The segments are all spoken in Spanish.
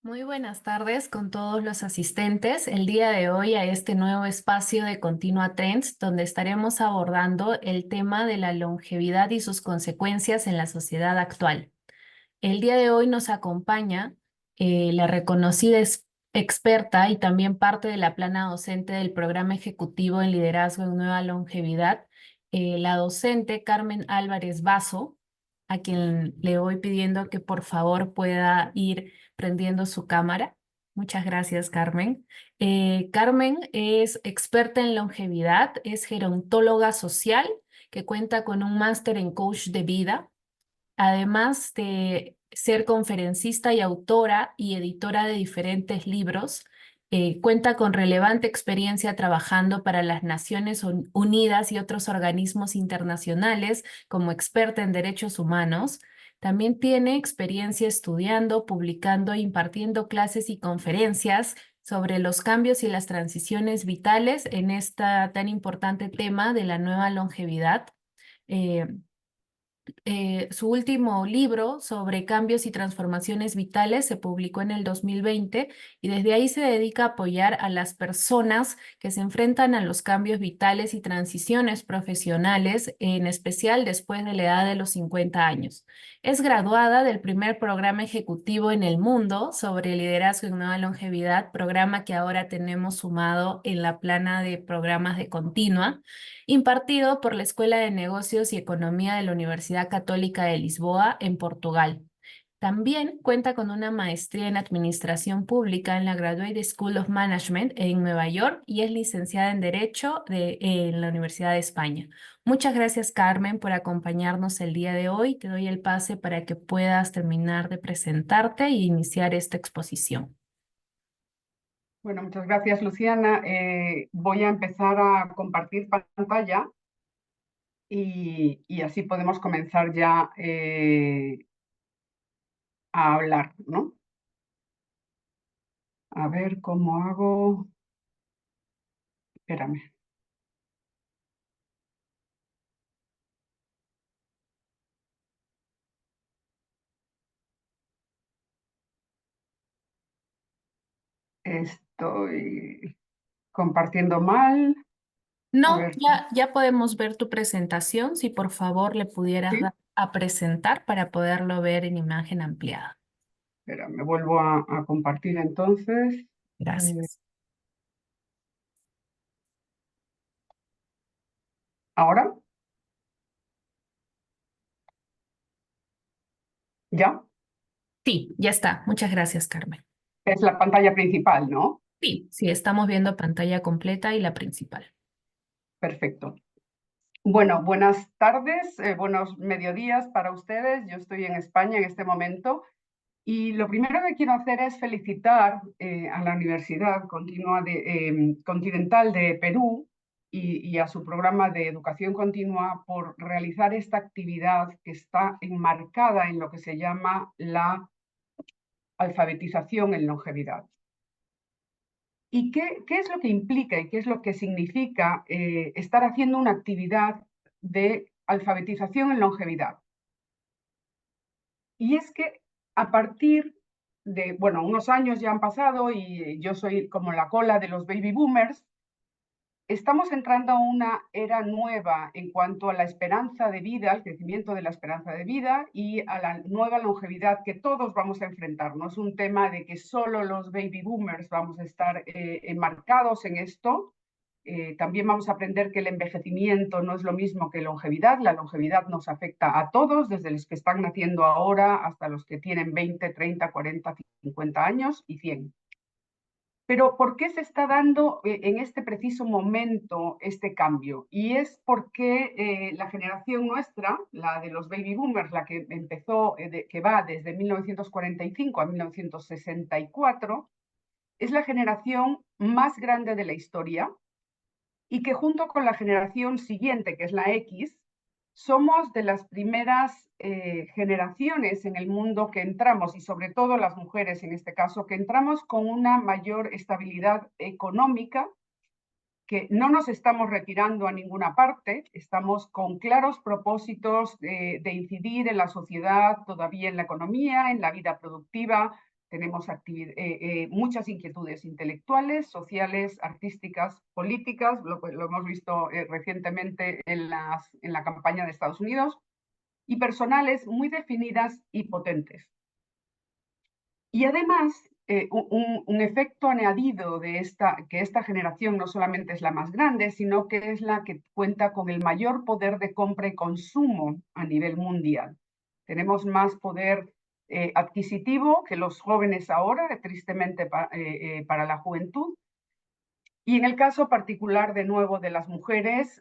Muy buenas tardes con todos los asistentes. El día de hoy a este nuevo espacio de Continua Trends, donde estaremos abordando el tema de la longevidad y sus consecuencias en la sociedad actual. El día de hoy nos acompaña la reconocida experta y también parte de la plana docente del programa ejecutivo en liderazgo en nueva longevidad, la docente Carmen Álvarez Basso, a quien le voy pidiendo que por favor pueda ir prendiendo su cámara. Muchas gracias, Carmen. Carmen es experta en longevidad, es gerontóloga social que cuenta con un máster en coach de vida. Además de ser conferencista y autora y editora de diferentes libros, cuenta con relevante experiencia trabajando para las Naciones Unidas y otros organismos internacionales como experta en derechos humanos. También tiene experiencia estudiando, publicando e impartiendo clases y conferencias sobre los cambios y las transiciones vitales en este tan importante tema de la nueva longevidad. Eh, su último libro sobre cambios y transformaciones vitales se publicó en el 2020 y desde ahí se dedica a apoyar a las personas que se enfrentan a los cambios vitales y transiciones profesionales, en especial después de la edad de los 50 años. Es graduada del primer programa ejecutivo en el mundo sobre liderazgo en nueva longevidad, programa que ahora tenemos sumado en la plana de programas de Continua, impartido por la Escuela de Negocios y Economía de la Universidad Católica de Lisboa, en Portugal. También cuenta con una maestría en Administración Pública en la Graduate School of Management en Nueva York y es licenciada en Derecho en la Universidad de España. Muchas gracias, Carmen, por acompañarnos el día de hoy. Te doy el pase para que puedas terminar de presentarte e iniciar esta exposición. Bueno, muchas gracias, Luciana. Voy a empezar a compartir pantalla y así podemos comenzar ya a hablar, ¿no? A ver cómo hago. Espérame. Estoy compartiendo mal. A No, ver, ya podemos ver tu presentación. Si por favor le pudieras sí, dar a presentar para poderlo ver en imagen ampliada. espera, me vuelvo a compartir entonces. Eh, Gracias. ¿Ahora? ¿Ya? Sí, ya está. Muchas gracias, Carmen. Es la pantalla principal, ¿no? Sí, sí, estamos viendo pantalla completa y la principal. Perfecto. Bueno, buenas tardes, buenos mediodías para ustedes. Yo estoy en España en este momento. Y lo primero que quiero hacer es felicitar a la Universidad Continental de Perú y a su programa de educación continua por realizar esta actividad que está enmarcada en lo que se llama la alfabetización en longevidad. ¿Y qué es lo que implica y qué es lo que significa estar haciendo una actividad de alfabetización en longevidad? Y es que a partir de, bueno, unos años ya han pasado y yo soy como la cola de los baby boomers, estamos entrando a una era nueva en cuanto a la esperanza de vida, al crecimiento de la esperanza de vida y a la nueva longevidad que todos vamos a enfrentar. No es un tema de que solo los baby boomers vamos a estar enmarcados en esto. También vamos a aprender que el envejecimiento no es lo mismo que longevidad. La longevidad nos afecta a todos, desde los que están naciendo ahora hasta los que tienen 20, 30, 40, 50 años y 100. Pero ¿por qué se está dando en este preciso momento este cambio? Y es porque la generación nuestra, la de los baby boomers, la que empezó, que va desde 1945 a 1964, es la generación más grande de la historia y que junto con la generación siguiente, que es la X, somos de las primeras generaciones en el mundo que entramos, y sobre todo las mujeres en este caso, que entramos con una mayor estabilidad económica, que no nos estamos retirando a ninguna parte, estamos con claros propósitos de incidir en la sociedad, todavía en la economía, en la vida productiva, tenemos muchas inquietudes intelectuales, sociales, artísticas, políticas, lo hemos visto recientemente en la campaña de Estados Unidos, y personales muy definidas y potentes. Y además, un efecto añadido de que esta generación no solamente es la más grande, sino que es la que cuenta con el mayor poder de compra y consumo a nivel mundial. Tenemos más poder adquisitivo que los jóvenes ahora, tristemente para la juventud. Y en el caso particular, de nuevo, de las mujeres,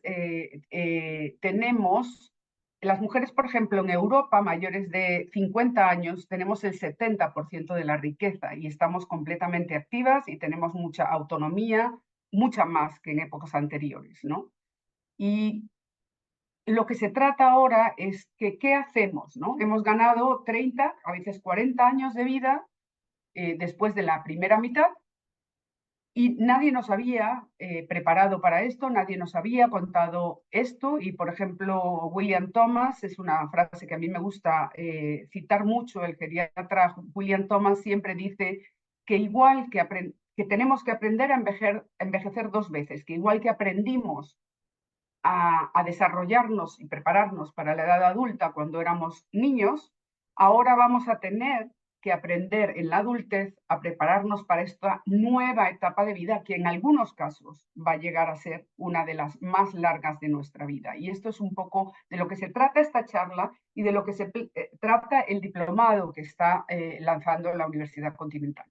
las mujeres, por ejemplo, en Europa, mayores de 50 años, tenemos el 70% de la riqueza y estamos completamente activas y tenemos mucha autonomía, mucha más que en épocas anteriores, ¿no? Y lo que se trata ahora es que, ¿qué hacemos, no? Hemos ganado 30, a veces 40 años de vida después de la primera mitad, y nadie nos había preparado para esto, nadie nos había contado esto. Y, por ejemplo, William Thomas, es una frase que a mí me gusta citar mucho, el geriatra William Thomas siempre dice que igual que tenemos que aprender a envejecer 2 veces, que igual que aprendimos a desarrollarnos y prepararnos para la edad adulta cuando éramos niños, ahora vamos a tener que aprender en la adultez a prepararnos para esta nueva etapa de vida que en algunos casos va a llegar a ser una de las más largas de nuestra vida. Y esto es un poco de lo que se trata esta charla y de lo que se trata el diplomado que está lanzando la Universidad Continental.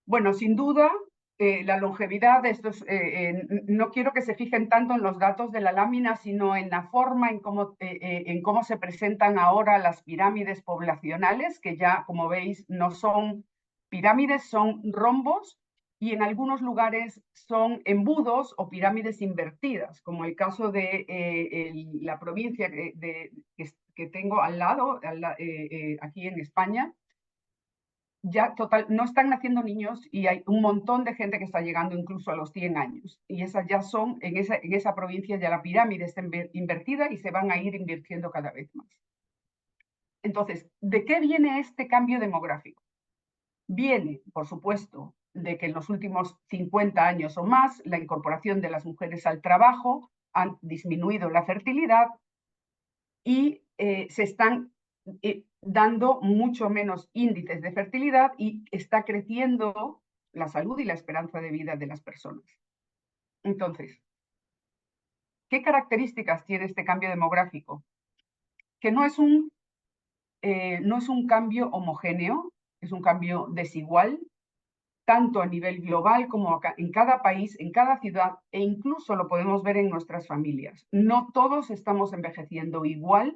Bueno, sin duda, la longevidad, no quiero que se fijen tanto en los datos de la lámina, sino en la forma en cómo se presentan ahora las pirámides poblacionales, que ya, como veis, no son pirámides, son rombos, y en algunos lugares son embudos o pirámides invertidas, como el caso de la provincia que tengo al lado, aquí en España. Ya total, no están naciendo niños y hay un montón de gente que está llegando incluso a los 100 años. Y esas ya son, en esa provincia ya la pirámide está invertida y se van a ir invirtiendo cada vez más. Entonces, ¿de qué viene este cambio demográfico? Viene, por supuesto, de que en los últimos 50 años o más la incorporación de las mujeres al trabajo han disminuido la fertilidad y se están dando mucho menos índices de fertilidad y está creciendo la salud y la esperanza de vida de las personas. Entonces, ¿qué características tiene este cambio demográfico? Que no es un cambio homogéneo, es un cambio desigual, tanto a nivel global como en cada país, en cada ciudad, e incluso lo podemos ver en nuestras familias. No todos estamos envejeciendo igual.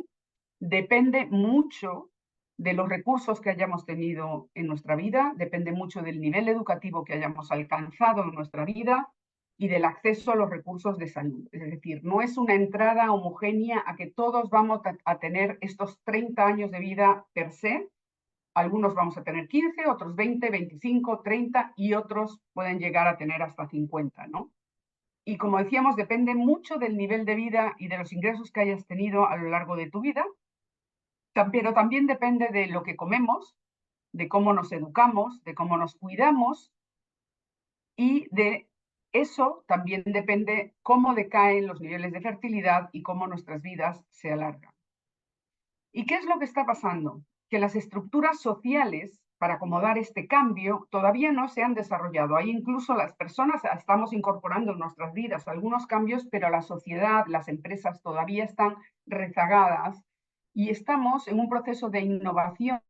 Depende mucho de los recursos que hayamos tenido en nuestra vida, depende mucho del nivel educativo que hayamos alcanzado en nuestra vida y del acceso a los recursos de salud. Es decir, no es una entrada homogénea a que todos vamos a tener estos 30 años de vida per se. Algunos vamos a tener 15, otros 20, 25, 30 y otros pueden llegar a tener hasta 50, ¿no? Y como decíamos, depende mucho del nivel de vida y de los ingresos que hayas tenido a lo largo de tu vida, pero también depende de lo que comemos, de cómo nos educamos, de cómo nos cuidamos, y de eso también depende cómo decaen los niveles de fertilidad y cómo nuestras vidas se alargan. ¿Y qué es lo que está pasando? Que las estructuras sociales para acomodar este cambio todavía no se han desarrollado. Ahí incluso las personas estamos incorporando en nuestras vidas algunos cambios, pero la sociedad, las empresas todavía están rezagadas y estamos en un proceso de innovación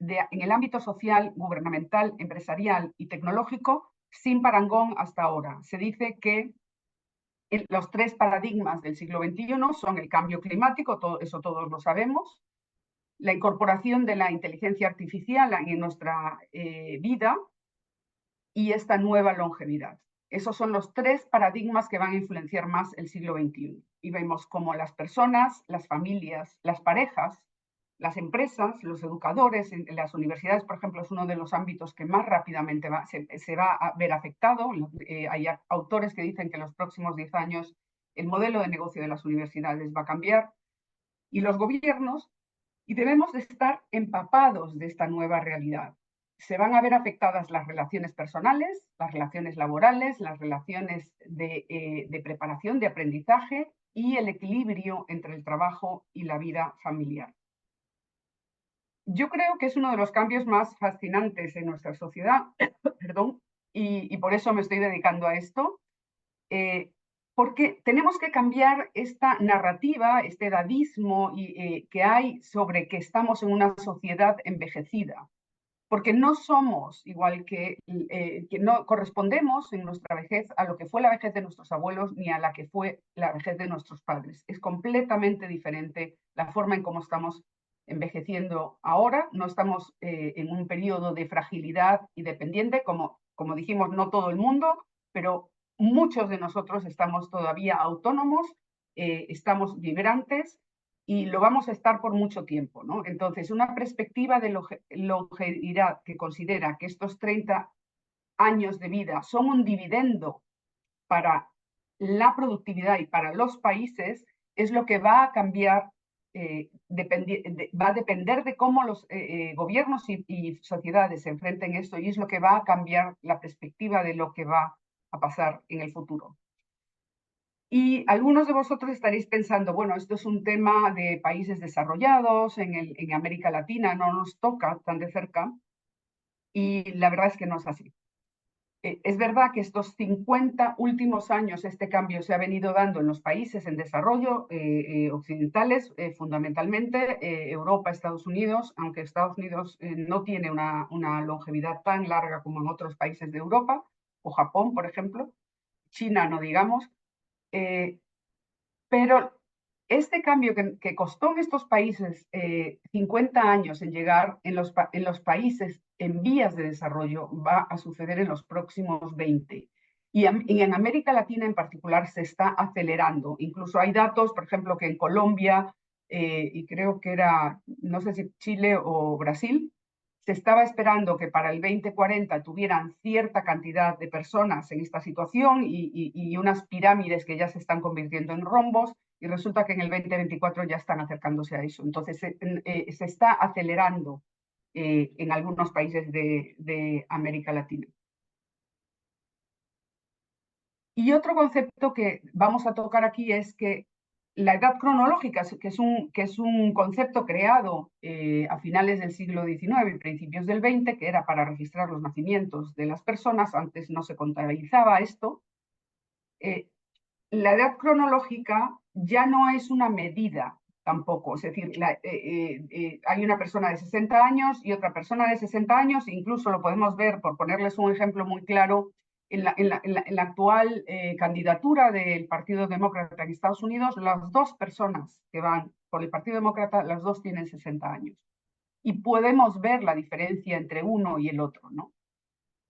en el ámbito social, gubernamental, empresarial y tecnológico sin parangón hasta ahora. Se dice que los 3 paradigmas del siglo XXI son el cambio climático, eso todos lo sabemos, la incorporación de la inteligencia artificial en nuestra vida y esta nueva longevidad. Esos son los 3 paradigmas que van a influenciar más el siglo XXI. Y vemos cómo las personas, las familias, las parejas, las empresas, los educadores, en las universidades, por ejemplo, es uno de los ámbitos que más rápidamente se va a ver afectado. Hay autores que dicen que en los próximos 10 años el modelo de negocio de las universidades va a cambiar. Y los gobiernos Y debemos de estar empapados de esta nueva realidad. Se van a ver afectadas las relaciones personales, las relaciones laborales, las relaciones de preparación, de aprendizaje y el equilibrio entre el trabajo y la vida familiar. Yo creo que es uno de los cambios más fascinantes en nuestra sociedad, perdón, y por eso me estoy dedicando a esto, porque tenemos que cambiar esta narrativa, este edadismo que hay sobre que estamos en una sociedad envejecida, porque no somos igual que no correspondemos en nuestra vejez a lo que fue la vejez de nuestros abuelos ni a la que fue la vejez de nuestros padres. Es completamente diferente la forma en cómo estamos envejeciendo ahora. No estamos en un periodo de fragilidad y dependiente, como dijimos, no todo el mundo, pero muchos de nosotros estamos todavía autónomos, estamos vibrantes y lo vamos a estar por mucho tiempo, ¿no? Entonces, una perspectiva de longevidad que considera que estos 30 años de vida son un dividendo para la productividad y para los países, es lo que va a cambiar, va a depender de cómo los gobiernos y sociedades se enfrenten a esto, y es lo que va a cambiar la perspectiva de lo que va a pasar en el futuro. Y algunos de vosotros estaréis pensando, bueno, esto es un tema de países desarrollados, en América Latina no nos toca tan de cerca, y la verdad es que no es así. Es verdad que estos 50 últimos años este cambio se ha venido dando en los países en desarrollo occidentales, fundamentalmente Europa, Estados Unidos, aunque Estados Unidos no tiene una longevidad tan larga como en otros países de Europa, o Japón, por ejemplo, China no digamos, pero este cambio que costó en estos países 50 años en llegar en los países en vías de desarrollo va a suceder en los próximos 20. Y en América Latina en particular se está acelerando. Incluso hay datos, por ejemplo, que en Colombia, y creo que era, no sé si Chile o Brasil, se estaba esperando que para el 2040 tuvieran cierta cantidad de personas en esta situación y unas pirámides que ya se están convirtiendo en rombos, y resulta que en el 2024 ya están acercándose a eso. Entonces se está acelerando en algunos países de América Latina. Y otro concepto que vamos a tocar aquí es que la edad cronológica, que es un concepto creado a finales del siglo XIX y principios del XX, que era para registrar los nacimientos de las personas, antes no se contabilizaba esto, la edad cronológica ya no es una medida tampoco, es decir, hay una persona de 60 años y otra persona de 60 años, incluso lo podemos ver, por ponerles un ejemplo muy claro, en la actual candidatura del Partido Demócrata en Estados Unidos, las dos personas que van por el Partido Demócrata, las dos tienen 60 años. Y podemos ver la diferencia entre uno y el otro, ¿no?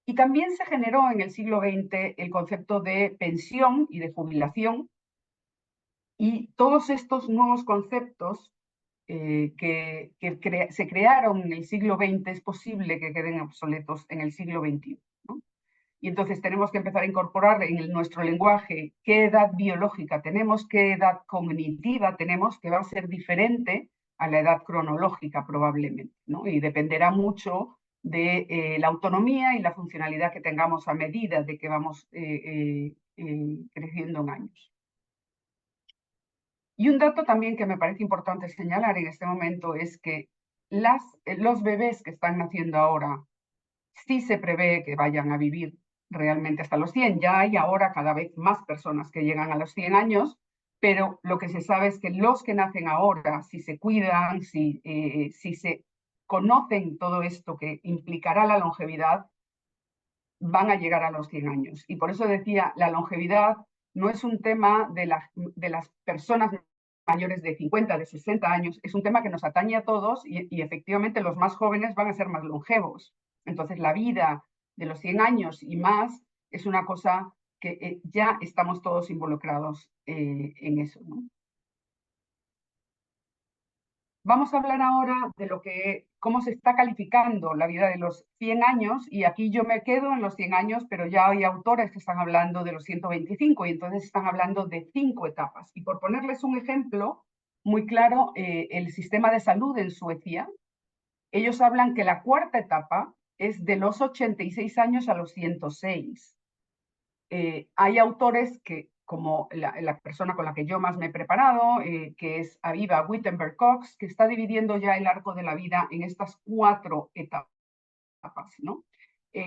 Y también se generó en el siglo XX el concepto de pensión y de jubilación, y todos estos nuevos conceptos se crearon en el siglo XX es posible que queden obsoletos en el siglo XXI, ¿no? Y entonces tenemos que empezar a incorporar en nuestro lenguaje qué edad biológica tenemos, qué edad cognitiva tenemos, que va a ser diferente a la edad cronológica probablemente, ¿no? Y dependerá mucho de la autonomía y la funcionalidad que tengamos a medida de que vamos creciendo en años. Y un dato también que me parece importante señalar en este momento es que los bebés que están naciendo ahora sí se prevé que vayan a vivir realmente hasta los 100. Ya hay ahora cada vez más personas que llegan a los 100 años, pero lo que se sabe es que los que nacen ahora, si se cuidan, si se conocen todo esto que implicará la longevidad, van a llegar a los 100 años. Y por eso decía, la longevidad no es un tema de las personas mayores de 50, de 60 años, es un tema que nos atañe a todos y efectivamente los más jóvenes van a ser más longevos. Entonces la vida de los 100 años y más es una cosa que ya estamos todos involucrados en eso, ¿no? Vamos a hablar ahora de cómo se está calificando la vida de los 100 años, y aquí yo me quedo en los 100 años, pero ya hay autores que están hablando de los 125 y entonces están hablando de 5 etapas. Y por ponerles un ejemplo, muy claro el sistema de salud en Suecia. Ellos hablan que la cuarta etapa es de los 86 años a los 106. Hay autores que, como la persona con la que yo más me he preparado, que es Aviva Wittenberg Cox, que está dividiendo ya el arco de la vida en estas 4 etapas, ¿no?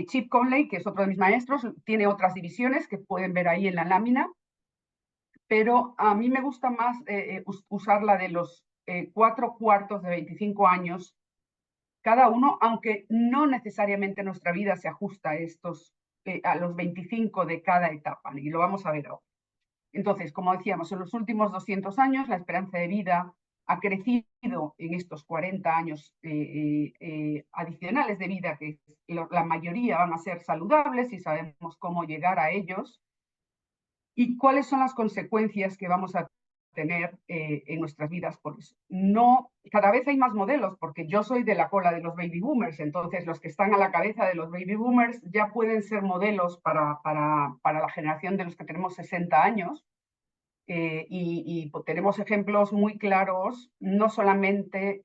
Chip Conley, que es otro de mis maestros, tiene otras divisiones que pueden ver ahí en la lámina, pero a mí me gusta más usar la de los 4 cuartos de 25 años cada uno, aunque no necesariamente nuestra vida se ajusta a los 25 de cada etapa, y lo vamos a ver ahora. Entonces, como decíamos, en los últimos 200 años la esperanza de vida ha crecido en estos 40 años adicionales de vida, que la mayoría van a ser saludables y sabemos cómo llegar a ellos, y cuáles son las consecuencias que vamos a tener en nuestras vidas por eso. No, cada vez hay más modelos, porque yo soy de la cola de los baby boomers, entonces los que están a la cabeza de los baby boomers ya pueden ser modelos para la generación de los que tenemos 60 años, y tenemos ejemplos muy claros, no solamente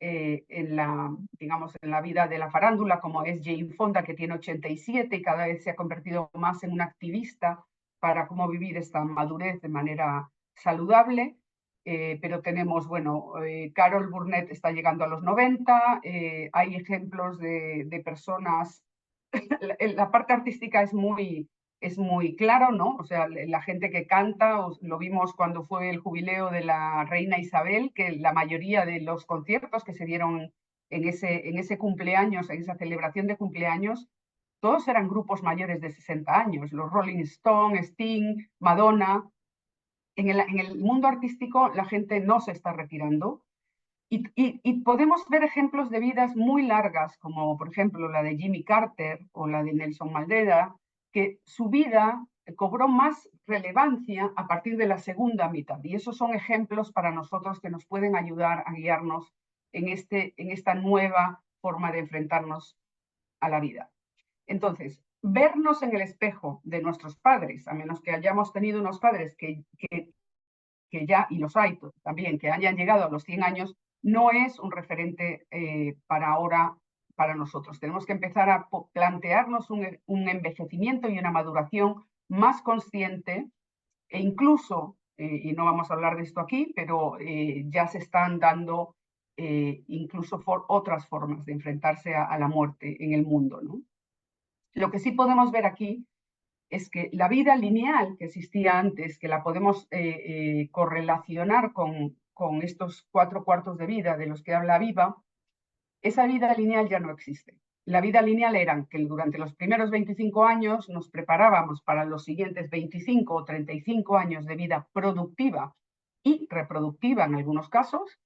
digamos, en la vida de la farándula, como es Jane Fonda, que tiene 87 y cada vez se ha convertido más en una activista para cómo vivir esta madurez de manera saludable, pero tenemos, bueno, Carol Burnett está llegando a los 90, hay ejemplos de personas, la parte artística es muy claro, ¿no? O sea, la gente que canta, lo vimos cuando fue el jubileo de la reina Isabel, que la mayoría de los conciertos que se dieron en ese cumpleaños, en esa celebración de cumpleaños, todos eran grupos mayores de 60 años, los Rolling Stones, Sting, Madonna. En el mundo artístico la gente no se está retirando, y podemos ver ejemplos de vidas muy largas, como por ejemplo la de Jimmy Carter o la de Nelson Mandela, que su vida cobró más relevancia a partir de la segunda mitad. Y esos son ejemplos para nosotros que nos pueden ayudar a guiarnos en esta nueva forma de enfrentarnos a la vida. Entonces, vernos en el espejo de nuestros padres, a menos que hayamos tenido unos padres que ya, y los hay también, que hayan llegado a los 100 años, no es un referente para ahora, para nosotros. Tenemos que empezar a plantearnos un envejecimiento y una maduración más consciente, e incluso, y no vamos a hablar de esto aquí, pero ya se están dando incluso otras formas de enfrentarse a la muerte en el mundo, ¿no? Lo que sí podemos ver aquí es que la vida lineal que existía antes, que la podemos correlacionar con estos 4 cuartos de vida de los que habla Viva, esa vida lineal ya no existe. La vida lineal era que durante los primeros 25 años nos preparábamos para los siguientes 25 o 35 años de vida productiva y reproductiva en algunos casos,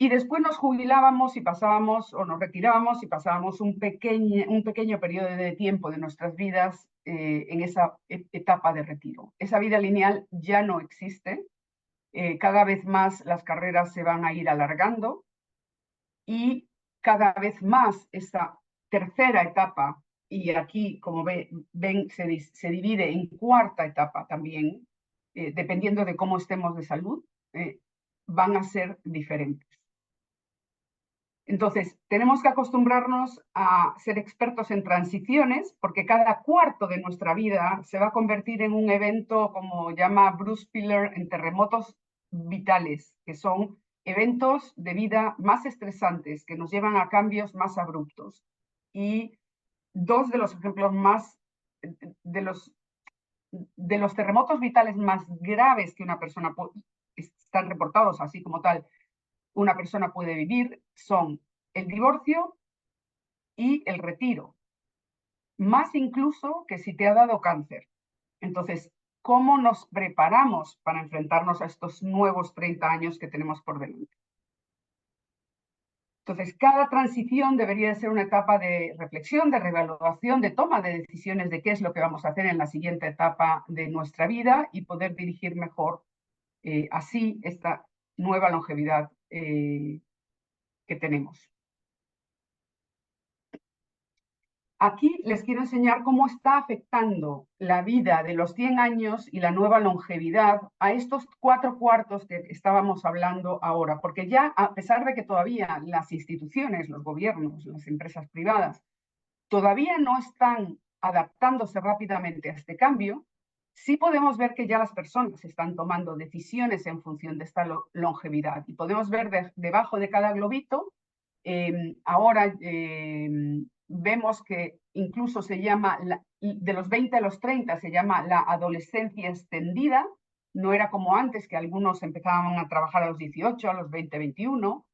y después nos jubilábamos y pasábamos, o nos retirábamos y pasábamos un pequeño periodo de tiempo de nuestras vidas en esa etapa de retiro. Esa vida lineal ya no existe. Cada vez más las carreras se van a ir alargando, y cada vez más esta tercera etapa, y aquí, como ven, se divide en cuarta etapa también, dependiendo de cómo estemos de salud, van a ser diferentes. Entonces, tenemos que acostumbrarnos a ser expertos en transiciones, porque cada cuarto de nuestra vida se va a convertir en un evento, como llama Bruce Piller, en terremotos vitales, que son eventos de vida más estresantes, que nos llevan a cambios más abruptos. Y dos de los ejemplos de los terremotos vitales más graves que una persona están reportados así como tal, una persona puede vivir, son el divorcio y el retiro, más incluso que si te ha dado cáncer. Entonces, ¿cómo nos preparamos para enfrentarnos a estos nuevos 30 años que tenemos por delante? Entonces, cada transición debería ser una etapa de reflexión, de reevaluación, de toma de decisiones de qué es lo que vamos a hacer en la siguiente etapa de nuestra vida, y poder dirigir mejor así esta nueva longevidad que tenemos. Aquí les quiero enseñar cómo está afectando la vida de los 100 años y la nueva longevidad a estos 4 cuartos que estábamos hablando ahora, porque ya a pesar de que todavía las instituciones, los gobiernos, las empresas privadas, todavía no están adaptándose rápidamente a este cambio, sí podemos ver que ya las personas están tomando decisiones en función de esta longevidad. Y podemos ver debajo de cada globito, ahora vemos que incluso se llama, de los 20 a los 30 se llama la adolescencia extendida, no era como antes que algunos empezaban a trabajar a los 18, a los 20, 21.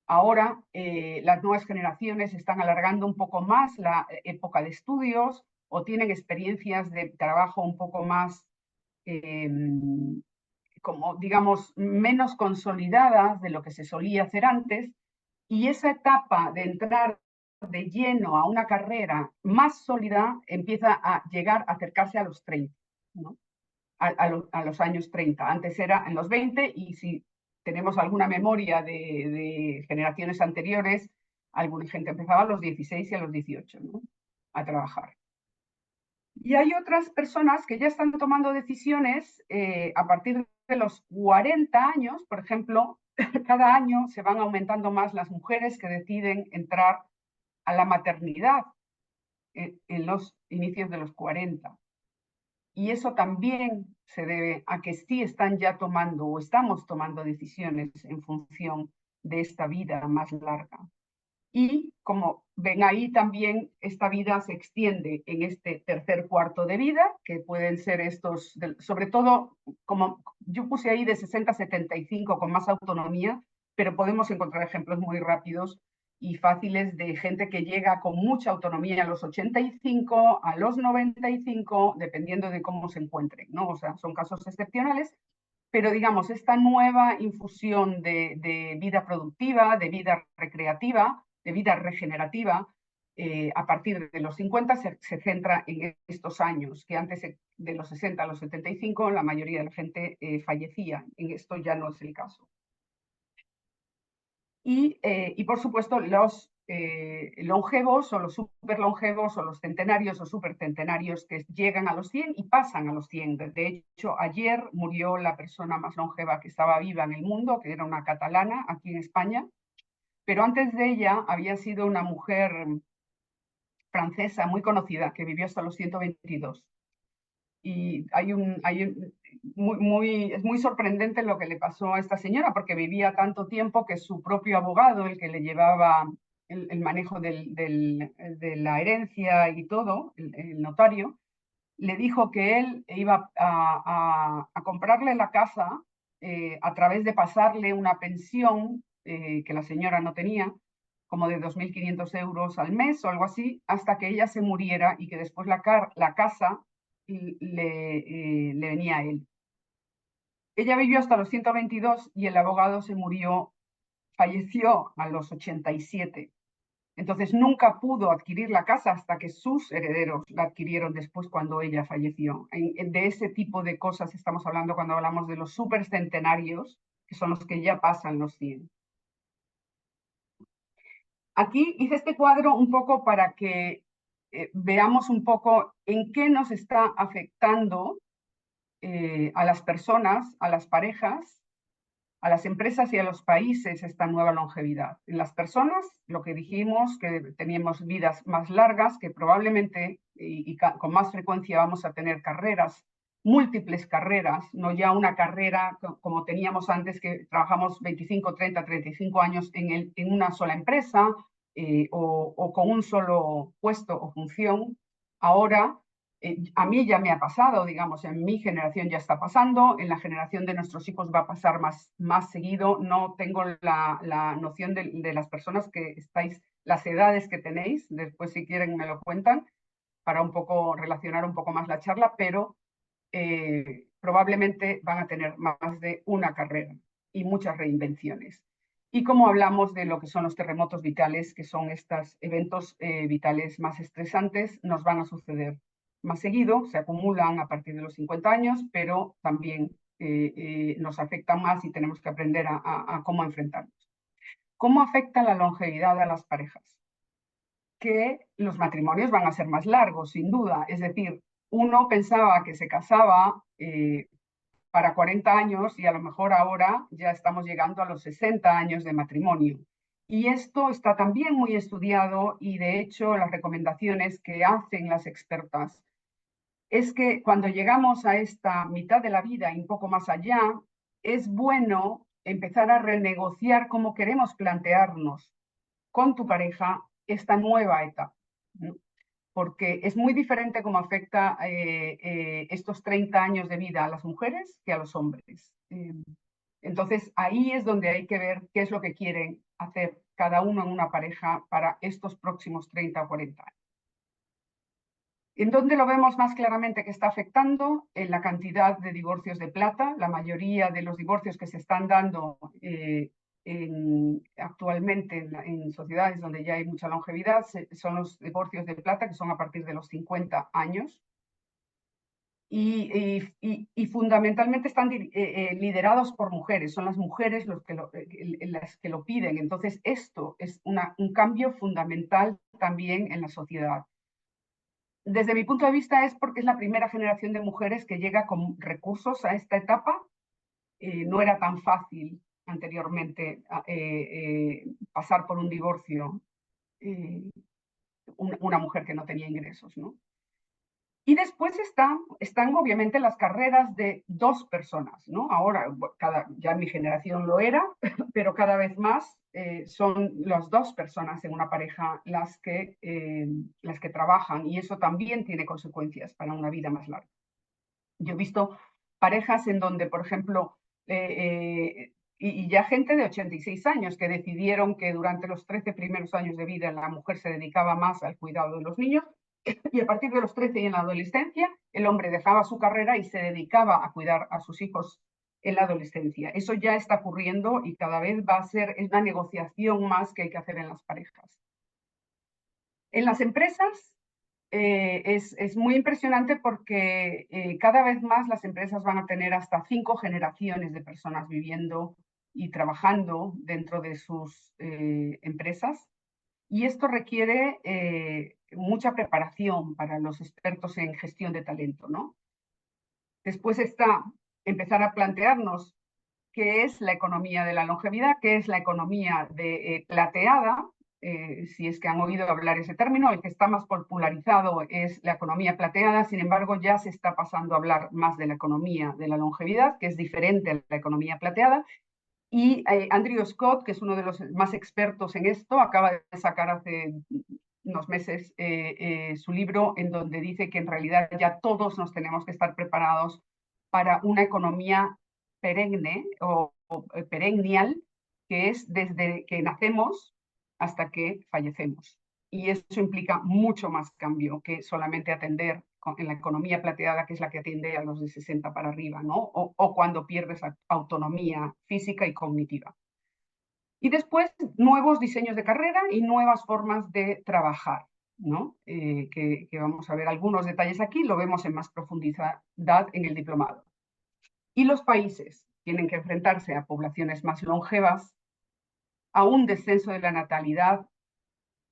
Ahora las nuevas generaciones están alargando un poco más la época de estudios o tienen experiencias de trabajo un poco más, eh, como digamos, menos consolidadas de lo que se solía hacer antes. Y esa etapa de entrar de lleno a una carrera más sólida empieza a llegar a acercarse a los 30, ¿no? A los años 30. Antes era en los 20 y si tenemos alguna memoria de generaciones anteriores, alguna gente empezaba a los 16 y a los 18, ¿no? A trabajar. Y hay otras personas que ya están tomando decisiones a partir de los 40 años, por ejemplo, cada año se van aumentando más las mujeres que deciden entrar a la maternidad en los inicios de los 40. Y eso también se debe a que sí están ya tomando o estamos tomando decisiones en función de esta vida más larga. Y como ven ahí también, esta vida se extiende en este tercer cuarto de vida, que pueden ser estos, sobre todo, como yo puse ahí de 60 a 75 con más autonomía, pero podemos encontrar ejemplos muy rápidos y fáciles de gente que llega con mucha autonomía a los 85, a los 95, dependiendo de cómo se encuentren, ¿no? O sea, son casos excepcionales, pero digamos, esta nueva infusión de vida productiva, de vida recreativa, de vida regenerativa, a partir de los 50 se centra en estos años, que antes de los 60 a los 75 la mayoría de la gente fallecía. En esto ya no es el caso. Y por supuesto, los longevos o los superlongevos o los centenarios o supercentenarios que llegan a los 100 y pasan a los 100. De hecho, ayer murió la persona más longeva que estaba viva en el mundo, que era una catalana aquí en España, pero antes de ella había sido una mujer francesa muy conocida que vivió hasta los 122. Y es muy sorprendente lo que le pasó a esta señora, porque vivía tanto tiempo que su propio abogado, el que le llevaba el manejo de la herencia y todo, el notario, le dijo que él iba a comprarle la casa a través de pasarle una pensión que la señora no tenía, como de 2.500 euros al mes o algo así, hasta que ella se muriera y que después la casa le venía a él. Ella vivió hasta los 122 y el abogado falleció a los 87. Entonces nunca pudo adquirir la casa hasta que sus herederos la adquirieron después cuando ella falleció. De ese tipo de cosas estamos hablando cuando hablamos de los supercentenarios, que son los que ya pasan los 100. Aquí hice este cuadro un poco para que veamos un poco en qué nos está afectando a las personas, a las parejas, a las empresas y a los países esta nueva longevidad. En las personas, lo que dijimos, que teníamos vidas más largas, que probablemente y con más frecuencia vamos a tener carreras, múltiples carreras, no ya una carrera como teníamos antes, que trabajamos 25, 30, 35 años en una sola empresa o con un solo puesto o función. Ahora a mí ya me ha pasado, digamos, en mi generación ya está pasando, en la generación de nuestros hijos va a pasar más seguido. No tengo la noción de las personas que estáis, las edades que tenéis, después si quieren me lo cuentan, para un poco relacionar un poco más la charla, pero probablemente van a tener más de una carrera y muchas reinvenciones. Y como hablamos de lo que son los terremotos vitales, que son estos eventos vitales más estresantes, nos van a suceder más seguido, se acumulan a partir de los 50 años, pero también nos afectan más y tenemos que aprender a cómo enfrentarnos. ¿Cómo afecta la longevidad a las parejas? que los matrimonios van a ser más largos, sin duda. Es decir, uno pensaba que se casaba para 40 años y a lo mejor ahora ya estamos llegando a los 60 años de matrimonio. Y esto está también muy estudiado y de hecho las recomendaciones que hacen las expertas es que cuando llegamos a esta mitad de la vida y un poco más allá, es bueno empezar a renegociar cómo queremos plantearnos con tu pareja esta nueva etapa, ¿no? Porque es muy diferente cómo afecta estos 30 años de vida a las mujeres que a los hombres. Entonces, ahí es donde hay que ver qué es lo que quieren hacer cada uno en una pareja para estos próximos 30 o 40 años. ¿En dónde lo vemos más claramente que está afectando? En la cantidad de divorcios de plata. La mayoría de los divorcios que se están dando actualmente en sociedades donde ya hay mucha longevidad son los divorcios de plata, que son a partir de los 50 años. Y fundamentalmente están liderados por mujeres, son las mujeres las que lo piden. Entonces, esto es un cambio fundamental también en la sociedad. Desde mi punto de vista es porque es la primera generación de mujeres que llega con recursos a esta etapa. No era tan fácil anteriormente pasar por un divorcio una mujer que no tenía ingresos, ¿no? Y después están obviamente las carreras de dos personas, ¿no? Ahora, ya en mi generación lo era, pero cada vez más son las dos personas en una pareja las que trabajan y eso también tiene consecuencias para una vida más larga. Yo he visto parejas en donde, por ejemplo, y ya gente de 86 años que decidieron que durante los 13 primeros años de vida la mujer se dedicaba más al cuidado de los niños y a partir de los 13 y en la adolescencia el hombre dejaba su carrera y se dedicaba a cuidar a sus hijos en la adolescencia. Eso ya está ocurriendo y cada vez va a ser una negociación más que hay que hacer en las parejas. En las empresas es muy impresionante porque cada vez más las empresas van a tener hasta 5 generaciones de personas viviendo y trabajando dentro de sus empresas. Y esto requiere mucha preparación para los expertos en gestión de talento, ¿no? Después está empezar a plantearnos qué es la economía de la longevidad, qué es la economía plateada, si es que han oído hablar ese término. El que está más popularizado es la economía plateada, sin embargo ya se está pasando a hablar más de la economía de la longevidad, que es diferente a la economía plateada. Y Andrew Scott, que es uno de los más expertos en esto, acaba de sacar hace unos meses su libro en donde dice que en realidad ya todos nos tenemos que estar preparados para una economía perenne o perennial, que es desde que nacemos hasta que fallecemos. Y eso implica mucho más cambio que solamente atender en la economía plateada, que es la que atiende a los de 60 para arriba, ¿no? O cuando pierdes autonomía física y cognitiva. Y después, nuevos diseños de carrera y nuevas formas de trabajar, ¿no? Que vamos a ver algunos detalles aquí, lo vemos en más profundidad en el diplomado. Y los países tienen que enfrentarse a poblaciones más longevas, a un descenso de la natalidad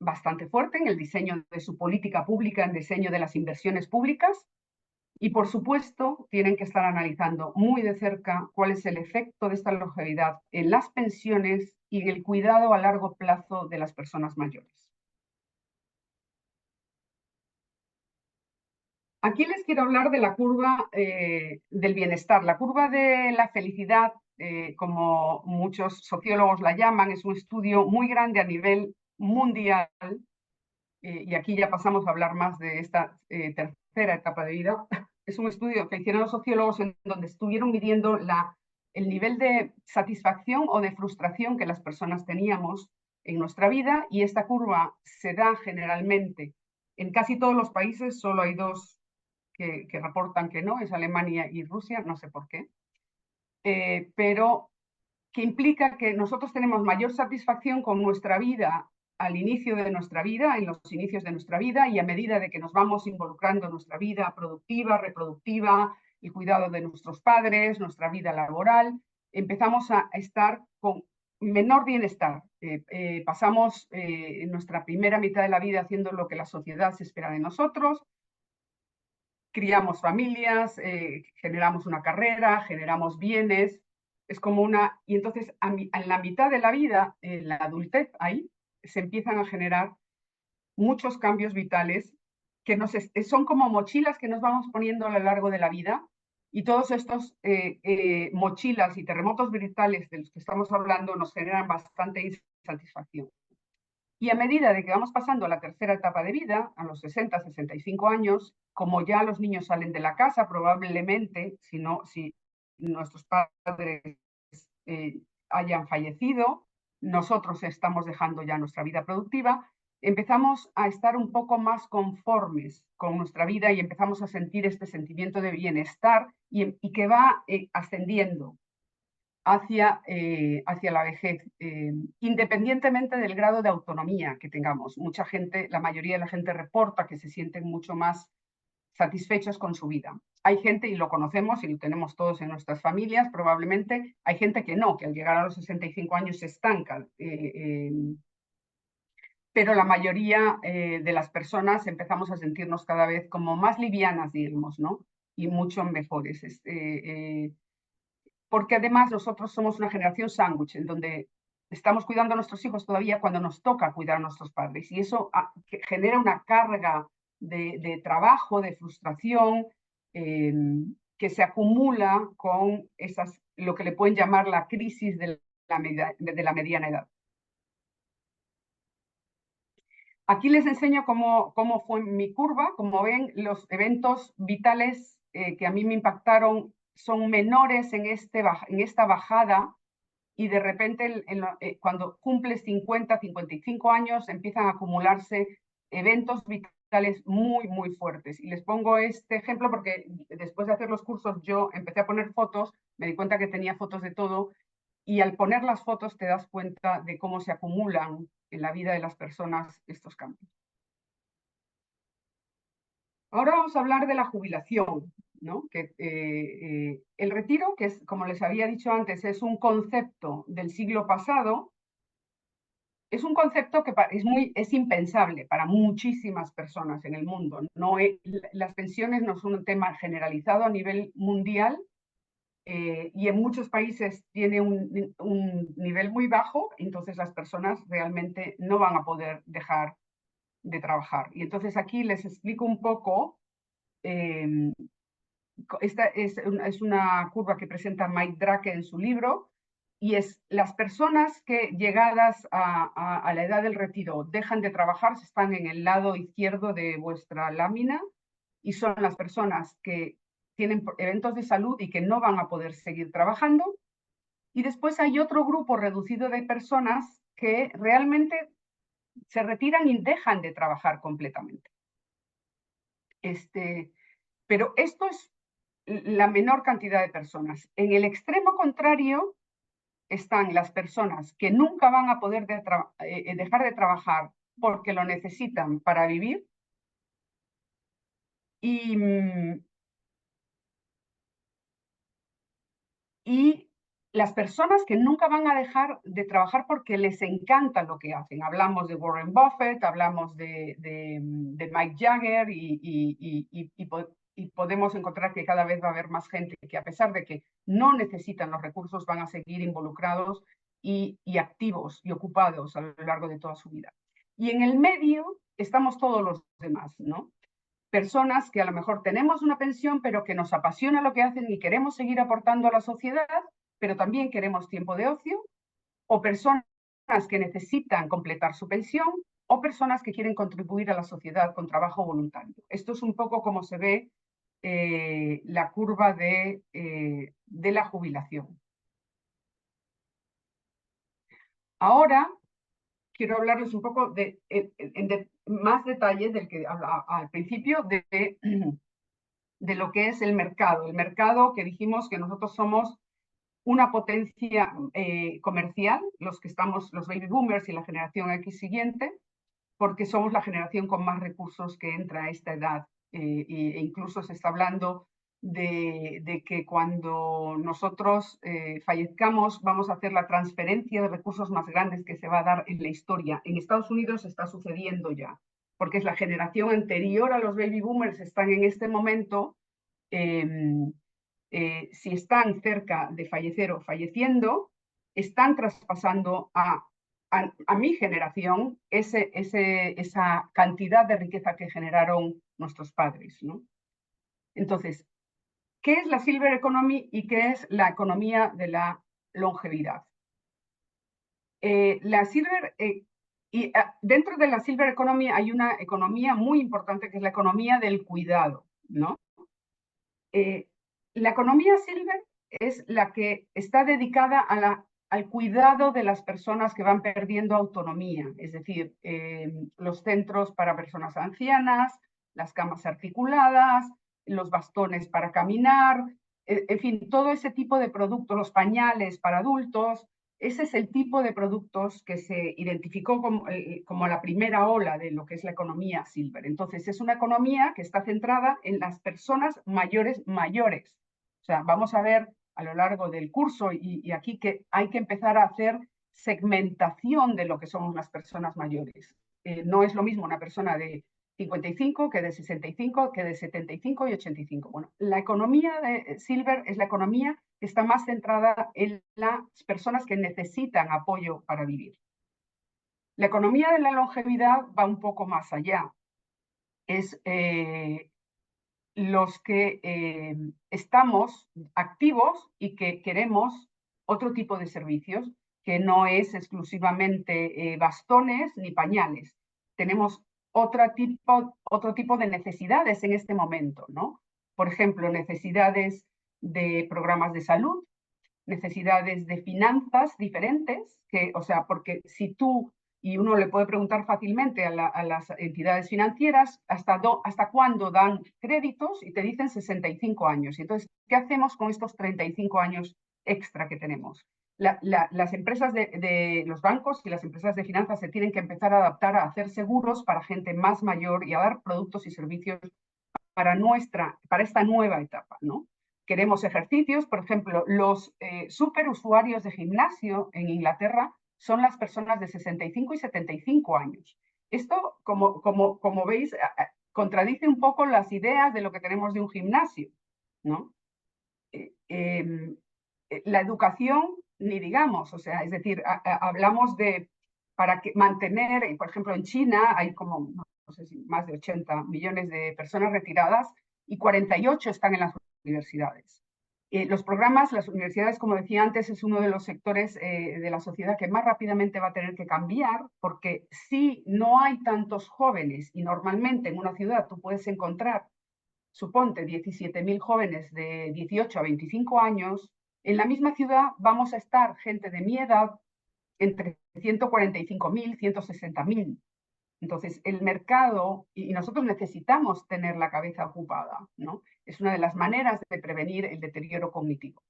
bastante fuerte en el diseño de su política pública, en el diseño de las inversiones públicas, y por supuesto tienen que estar analizando muy de cerca cuál es el efecto de esta longevidad en las pensiones y en el cuidado a largo plazo de las personas mayores. Aquí les quiero hablar de la curva del bienestar. La curva de la felicidad, como muchos sociólogos la llaman, es un estudio muy grande a nivel mundial, y aquí ya pasamos a hablar más de esta tercera etapa de vida. Es un estudio que hicieron los sociólogos en donde estuvieron midiendo el nivel de satisfacción o de frustración que las personas teníamos en nuestra vida, y esta curva se da generalmente en casi todos los países. Solo hay dos que reportan que no, es Alemania y Rusia, no sé por qué, pero que implica que nosotros tenemos mayor satisfacción con nuestra vida al inicio de nuestra vida, en los inicios de nuestra vida, y a medida de que nos vamos involucrando en nuestra vida productiva, reproductiva, el cuidado de nuestros padres, nuestra vida laboral, empezamos a estar con menor bienestar. Pasamos nuestra primera mitad de la vida haciendo lo que la sociedad se espera de nosotros, criamos familias, generamos una carrera, generamos bienes, es como una... Y entonces en la mitad de la vida, en la adultez, ahí se empiezan a generar muchos cambios vitales que son como mochilas que nos vamos poniendo a lo largo de la vida, y todos estos mochilas y terremotos vitales de los que estamos hablando nos generan bastante insatisfacción. Y a medida de que vamos pasando a la tercera etapa de vida, a los 60, 65 años, como ya los niños salen de la casa, probablemente, si nuestros padres hayan fallecido, nosotros estamos dejando ya nuestra vida productiva, empezamos a estar un poco más conformes con nuestra vida y empezamos a sentir este sentimiento de bienestar y que va ascendiendo hacia la vejez, independientemente del grado de autonomía que tengamos. Mucha gente, la mayoría de la gente reporta que se sienten mucho más satisfechos con su vida. Hay gente, y lo conocemos y lo tenemos todos en nuestras familias, probablemente hay gente que no, que al llegar a los 65 años se estanca. Pero la mayoría de las personas empezamos a sentirnos cada vez como más livianas, digamos, ¿no? Y mucho mejores. Porque además nosotros somos una generación sándwich, en donde estamos cuidando a nuestros hijos todavía cuando nos toca cuidar a nuestros padres. Y eso genera una carga de trabajo, de frustración, que se acumula con lo que le pueden llamar la crisis de la mediana edad. Aquí les enseño cómo fue mi curva. Como ven, los eventos vitales que a mí me impactaron son menores en esta bajada, y de repente cuando cumples 50, 55 años empiezan a acumularse eventos vitales muy, muy fuertes. Y les pongo este ejemplo porque después de hacer los cursos yo empecé a poner fotos, me di cuenta que tenía fotos de todo, y al poner las fotos te das cuenta de cómo se acumulan en la vida de las personas estos cambios. Ahora vamos a hablar de la jubilación, ¿no? El retiro, que es, como les había dicho antes, es un concepto del siglo pasado, es un concepto que es impensable para muchísimas personas en el mundo. Las pensiones no son un tema generalizado a nivel mundial, y en muchos países tiene un nivel muy bajo, entonces las personas realmente no van a poder dejar de trabajar. Y entonces aquí les explico un poco. Esta es una curva que presenta Mike Drake en su libro, y es las personas que llegadas a la edad del retiro dejan de trabajar, están en el lado izquierdo de vuestra lámina, y son las personas que tienen eventos de salud y que no van a poder seguir trabajando. Y después hay otro grupo reducido de personas que realmente se retiran y dejan de trabajar completamente. Pero esto es la menor cantidad de personas. En el extremo contrario están las personas que nunca van a poder dejar de trabajar porque lo necesitan para vivir, y las personas que nunca van a dejar de trabajar porque les encanta lo que hacen. Hablamos de Warren Buffett, hablamos de Mike Jagger, y podemos encontrar que cada vez va a haber más gente que, a pesar de que no necesitan los recursos, van a seguir involucrados y activos y ocupados a lo largo de toda su vida. Y en el medio estamos todos los demás, ¿no? Personas que a lo mejor tenemos una pensión, pero que nos apasiona lo que hacen y queremos seguir aportando a la sociedad, pero también queremos tiempo de ocio, o personas que necesitan completar su pensión, o personas que quieren contribuir a la sociedad con trabajo voluntario. Esto es un poco como se ve la curva de la jubilación. Ahora quiero hablarles un poco de más detalles del que hablaba al principio, de lo que es el mercado. El mercado, que dijimos que nosotros somos una potencia comercial, los que estamos, los baby boomers y la generación X siguiente, porque somos la generación con más recursos que entra a esta edad, e incluso se está hablando de que cuando nosotros fallezcamos vamos a hacer la transferencia de recursos más grandes que se va a dar en la historia. En Estados Unidos está sucediendo ya, porque es la generación anterior a los baby boomers, están en este momento, si están cerca de fallecer o falleciendo, están traspasando a mi generación esa cantidad de riqueza que generaron nuestros padres, ¿no? Entonces, ¿qué es la Silver Economy y qué es la economía de la longevidad? Dentro de la Silver Economy hay una economía muy importante que es la economía del cuidado, ¿no? La economía Silver es la que está dedicada al cuidado de las personas que van perdiendo autonomía, es decir, los centros para personas ancianas, las camas articuladas, los bastones para caminar, en fin, todo ese tipo de productos, los pañales para adultos. Ese es el tipo de productos que se identificó como la primera ola de lo que es la economía silver. Entonces, es una economía que está centrada en las personas mayores. O sea, vamos a ver a lo largo del curso y aquí que hay que empezar a hacer segmentación de lo que son las personas mayores. No es lo mismo una persona de 55 que de 65, que de 75 y 85. Bueno, la economía de Silver es la economía que está más centrada en las personas que necesitan apoyo para vivir. La economía de la longevidad va un poco más allá. Es los que estamos activos y que queremos otro tipo de servicios, que no es exclusivamente bastones ni pañales. Tenemos otro tipo de necesidades en este momento, ¿no? Por ejemplo, necesidades de programas de salud, necesidades de finanzas diferentes, o sea, porque si tú, y uno le puede preguntar fácilmente a las entidades financieras hasta cuándo dan créditos y te dicen 65 años. Y entonces, ¿qué hacemos con estos 35 años extra que tenemos? Las empresas de los bancos y las empresas de finanzas se tienen que empezar a adaptar a hacer seguros para gente más mayor y a dar productos y servicios para esta nueva etapa, ¿no? Queremos ejercicios, por ejemplo, los superusuarios de gimnasio en Inglaterra son las personas de 65 y 75 años. Esto, como veis, contradice un poco las ideas de lo que tenemos de un gimnasio, ¿no? La educación, ni digamos, o sea, es decir, hablamos de mantener, por ejemplo, en China hay como, no sé si más de 80 millones de personas retiradas y 48 están en las universidades. Los programas, las universidades, como decía antes, es uno de los sectores de la sociedad que más rápidamente va a tener que cambiar, porque si no hay tantos jóvenes, y normalmente en una ciudad tú puedes encontrar, suponte, 17.000 jóvenes de 18 a 25 años, en la misma ciudad vamos a estar gente de mi edad entre 145.000, 160.000. Entonces, el mercado, y nosotros necesitamos tener la cabeza ocupada, ¿no? Es una de las maneras de prevenir el deterioro cognitivo.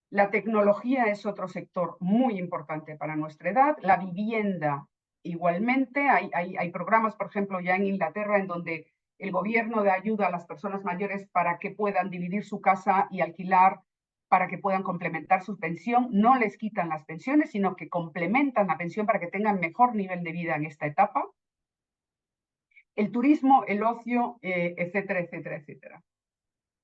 La tecnología es otro sector muy importante para nuestra edad. La vivienda, igualmente. Hay programas, por ejemplo, ya en Inglaterra, en donde el gobierno da ayuda a las personas mayores para que puedan dividir su casa y alquilar, para que puedan complementar su pensión. No les quitan las pensiones, sino que complementan la pensión para que tengan mejor nivel de vida en esta etapa. El turismo, el ocio, etcétera, etcétera, etcétera.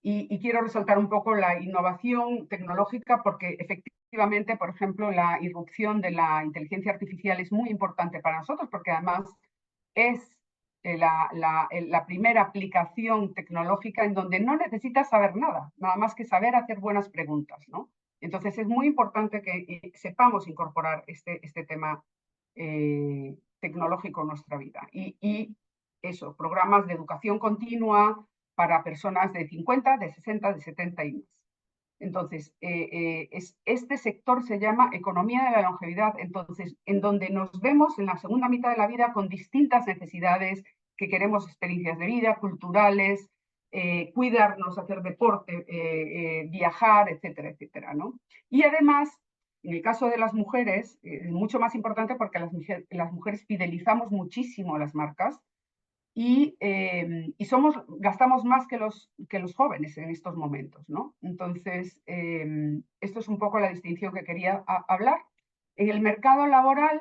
Y quiero resaltar un poco la innovación tecnológica porque efectivamente, por ejemplo, la irrupción de la inteligencia artificial es muy importante para nosotros porque además es la primera aplicación tecnológica en donde no necesitas saber nada más que saber hacer buenas preguntas, ¿no? Entonces es muy importante que sepamos incorporar este tema tecnológico en nuestra vida. Y eso, programas de educación continua para personas de 50, de 60, de 70 y más. Entonces, este sector se llama economía de la longevidad, entonces, en donde nos vemos en la segunda mitad de la vida con distintas necesidades, que queremos experiencias de vida, culturales, cuidarnos, hacer deporte, viajar, etcétera, etcétera, ¿no? Y además, en el caso de las mujeres, es mucho más importante porque las mujeres fidelizamos muchísimo a las marcas gastamos más que los jóvenes en estos momentos, ¿no? Entonces, esto es un poco la distinción que quería hablar. En el mercado laboral,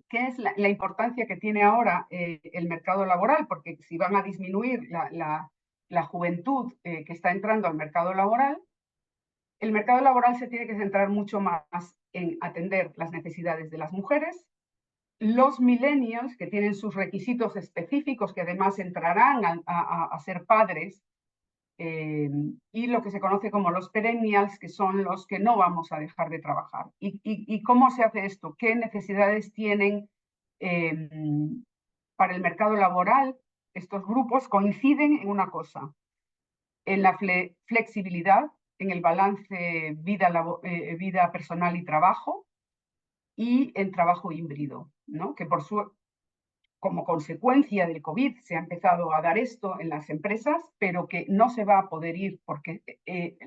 ¿qué es la importancia que tiene ahora el mercado laboral? Porque si van a disminuir la juventud que está entrando al mercado laboral, el mercado laboral se tiene que centrar mucho más en atender las necesidades de las mujeres, los millennials, que tienen sus requisitos específicos, que además entrarán a ser padres, y lo que se conoce como los perennials, que son los que no vamos a dejar de trabajar. ¿Y cómo se hace esto? ¿Qué necesidades tienen para el mercado laboral? Estos grupos coinciden en una cosa, en la flexibilidad, en el balance vida personal y trabajo, y en trabajo híbrido, ¿no? Que como consecuencia del COVID se ha empezado a dar esto en las empresas, pero que no se va a poder ir porque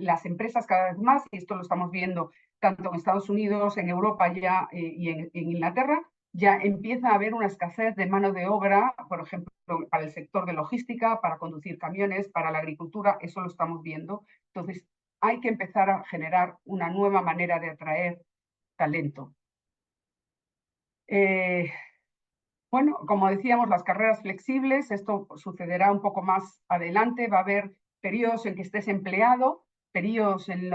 las empresas cada vez más, y esto lo estamos viendo tanto en Estados Unidos, en Europa ya y en Inglaterra, ya empieza a haber una escasez de mano de obra, por ejemplo, para el sector de logística, para conducir camiones, para la agricultura, eso lo estamos viendo. Entonces, hay que empezar a generar una nueva manera de atraer talento. Bueno, como decíamos, las carreras flexibles, esto sucederá un poco más adelante, va a haber periodos en que estés empleado, periodos en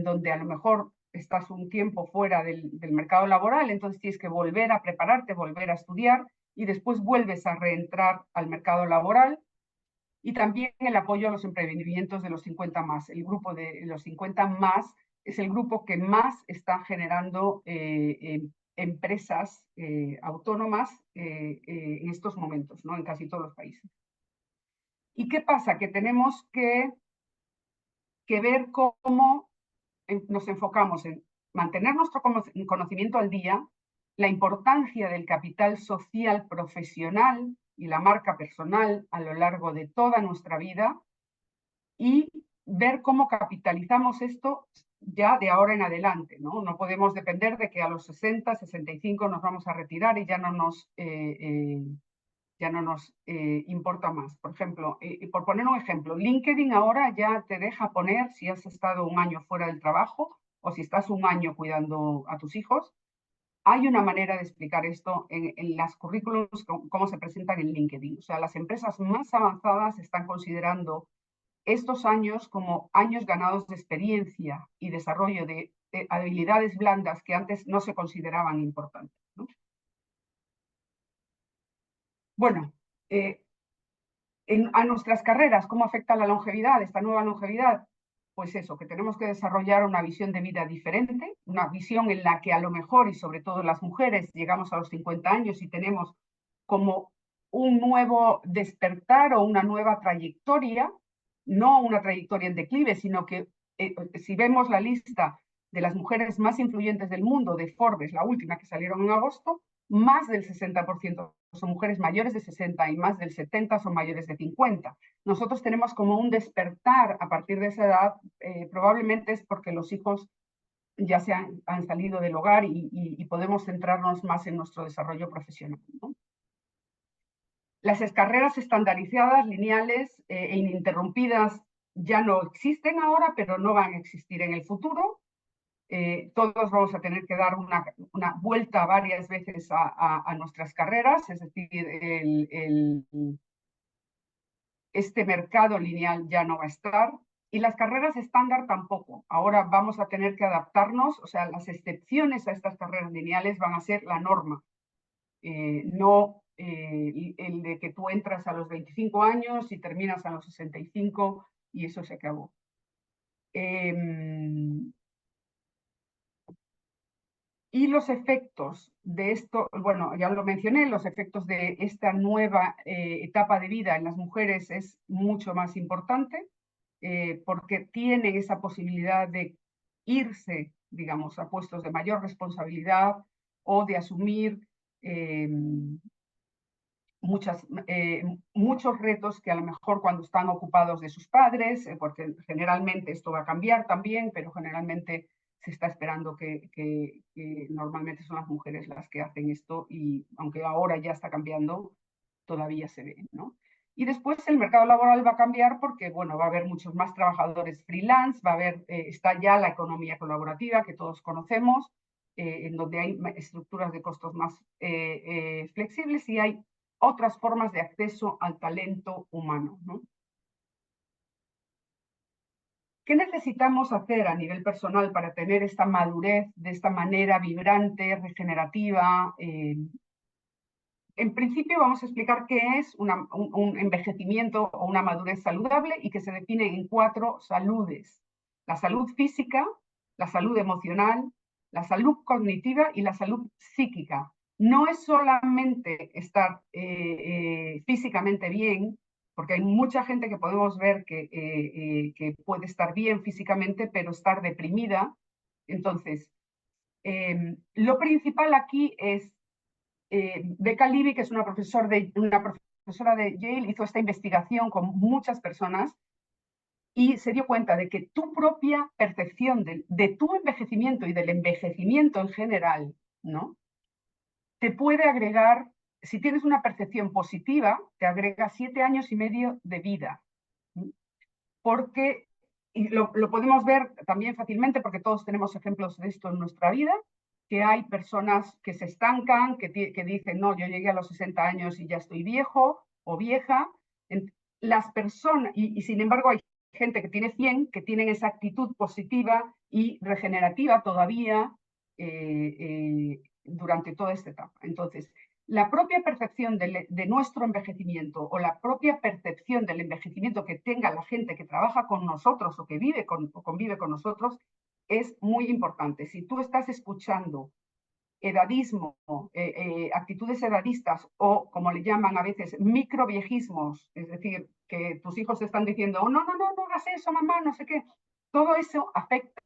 donde a lo mejor estás un tiempo fuera del mercado laboral, entonces tienes que volver a prepararte, volver a estudiar y después vuelves a reentrar al mercado laboral. Y también el apoyo a los emprendimientos de los 50 más. El grupo de los 50 más es el grupo que más está generando empresas autónomas en estos momentos, ¿no? En casi todos los países. ¿Y qué pasa? Que tenemos que ver cómo nos enfocamos en mantener nuestro conocimiento al día, la importancia del capital social profesional y la marca personal a lo largo de toda nuestra vida, y ver cómo capitalizamos esto ya de ahora en adelante, ¿no? No podemos depender de que a los 60, 65 nos vamos a retirar y ya no nos importa más. Por ejemplo, por poner un ejemplo, LinkedIn ahora ya te deja poner si has estado un año fuera del trabajo o si estás un año cuidando a tus hijos. Hay una manera de explicar esto en las currículums, cómo se presentan en LinkedIn. O sea, las empresas más avanzadas están considerando estos años como años ganados de experiencia y desarrollo de habilidades blandas que antes no se consideraban importantes, ¿no? Bueno, a nuestras carreras, ¿cómo afecta la longevidad, esta nueva longevidad? Pues eso, que tenemos que desarrollar una visión de vida diferente, una visión en la que a lo mejor, y sobre todo las mujeres, llegamos a los 50 años y tenemos como un nuevo despertar o una nueva trayectoria, no una trayectoria en declive, sino que si vemos la lista de las mujeres más influyentes del mundo de Forbes, la última que salieron en agosto, más del 60% son mujeres mayores de 60 y más del 70% son mayores de 50. Nosotros tenemos como un despertar a partir de esa edad, probablemente es porque los hijos ya han salido del hogar y podemos centrarnos más en nuestro desarrollo profesional, ¿no? Las carreras estandarizadas, lineales e ininterrumpidas ya no existen ahora, pero no van a existir en el futuro. Todos vamos a tener que dar una vuelta varias veces a nuestras carreras, es decir, este mercado lineal ya no va a estar y las carreras estándar tampoco. Ahora vamos a tener que adaptarnos, o sea, las excepciones a estas carreras lineales van a ser la norma, no el de que tú entras a los 25 años y terminas a los 65 y eso se acabó. Y los efectos de esto, bueno, ya lo mencioné, los efectos de esta nueva etapa de vida en las mujeres es mucho más importante porque tienen esa posibilidad de irse, digamos, a puestos de mayor responsabilidad o de asumir eh, muchos retos que a lo mejor cuando están ocupados de sus padres, porque generalmente esto va a cambiar también, pero generalmente se está esperando que normalmente son las mujeres las que hacen esto y aunque ahora ya está cambiando, todavía se ve, ¿no? Y después el mercado laboral va a cambiar porque, bueno, va a haber muchos más trabajadores freelance, va a haber, está ya la economía colaborativa que todos conocemos, en donde hay estructuras de costos más flexibles y hay otras formas de acceso al talento humano, ¿no? ¿Qué necesitamos hacer a nivel personal para tener esta madurez de esta manera vibrante, regenerativa? En principio vamos a explicar qué es un envejecimiento o una madurez saludable y que se define en 4 saludes. La salud física, la salud emocional, la salud cognitiva y la salud psíquica. No es solamente estar físicamente bien, porque hay mucha gente que podemos ver que puede estar bien físicamente, pero estar deprimida. Entonces, lo principal aquí es Becca Livy, que es una profesora de Yale, hizo esta investigación con muchas personas y se dio cuenta de que tu propia percepción de tu envejecimiento y del envejecimiento en general, ¿no? Te puede agregar, si tienes una percepción positiva, te agrega 7 años y medio de vida. Porque, y lo podemos ver también fácilmente porque todos tenemos ejemplos de esto en nuestra vida, que hay personas que se estancan, que dicen, no, yo llegué a los 60 años y ya estoy viejo o vieja. Las personas, y sin embargo hay gente que tiene 100, que tienen esa actitud positiva y regenerativa todavía durante toda esta etapa. Entonces, la propia percepción de nuestro envejecimiento o la propia percepción del envejecimiento que tenga la gente que trabaja con nosotros o que o convive con nosotros es muy importante. Si tú estás escuchando edadismo, actitudes edadistas o, como le llaman a veces, microviejismos, es decir, que tus hijos están diciendo, oh, no, no, no, no hagas eso, mamá, no sé qué, todo eso afecta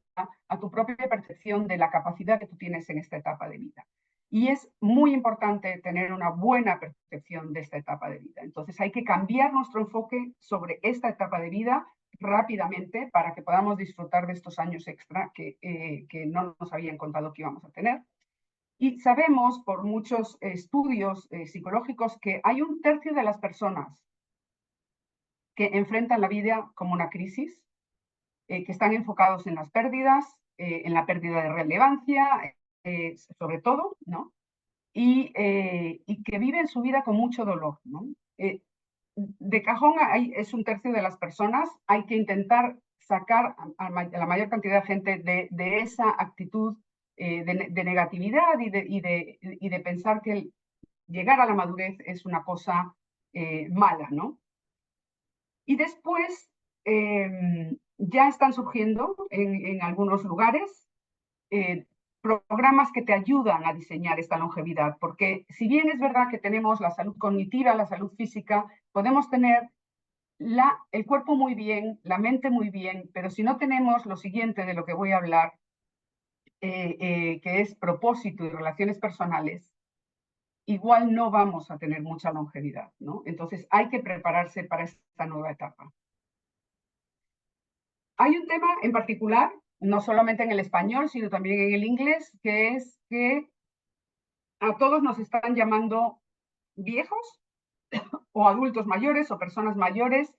a tu propia percepción de la capacidad que tú tienes en esta etapa de vida. Y es muy importante tener una buena percepción de esta etapa de vida. Entonces hay que cambiar nuestro enfoque sobre esta etapa de vida rápidamente para que podamos disfrutar de estos años extra que no nos habían contado que íbamos a tener. Y sabemos por muchos estudios psicológicos que hay 1/3 de las personas que enfrentan la vida como una crisis, que están enfocados en las pérdidas, en la pérdida de relevancia, sobre todo, ¿no? Y que viven su vida con mucho dolor, ¿no? De cajón es 1/3 de las personas, hay que intentar sacar a la mayor cantidad de gente de esa actitud de negatividad y de pensar que llegar a la madurez es una cosa mala, ¿no? Y después ya están surgiendo en algunos lugares programas que te ayudan a diseñar esta longevidad, porque si bien es verdad que tenemos la salud cognitiva, la salud física, podemos tener el cuerpo muy bien, la mente muy bien, pero si no tenemos lo siguiente de lo que voy a hablar, que es propósito y relaciones personales, igual no vamos a tener mucha longevidad, ¿no? Entonces hay que prepararse para esta nueva etapa. Hay un tema en particular, no solamente en el español, sino también en el inglés, que es que a todos nos están llamando viejos o adultos mayores o personas mayores.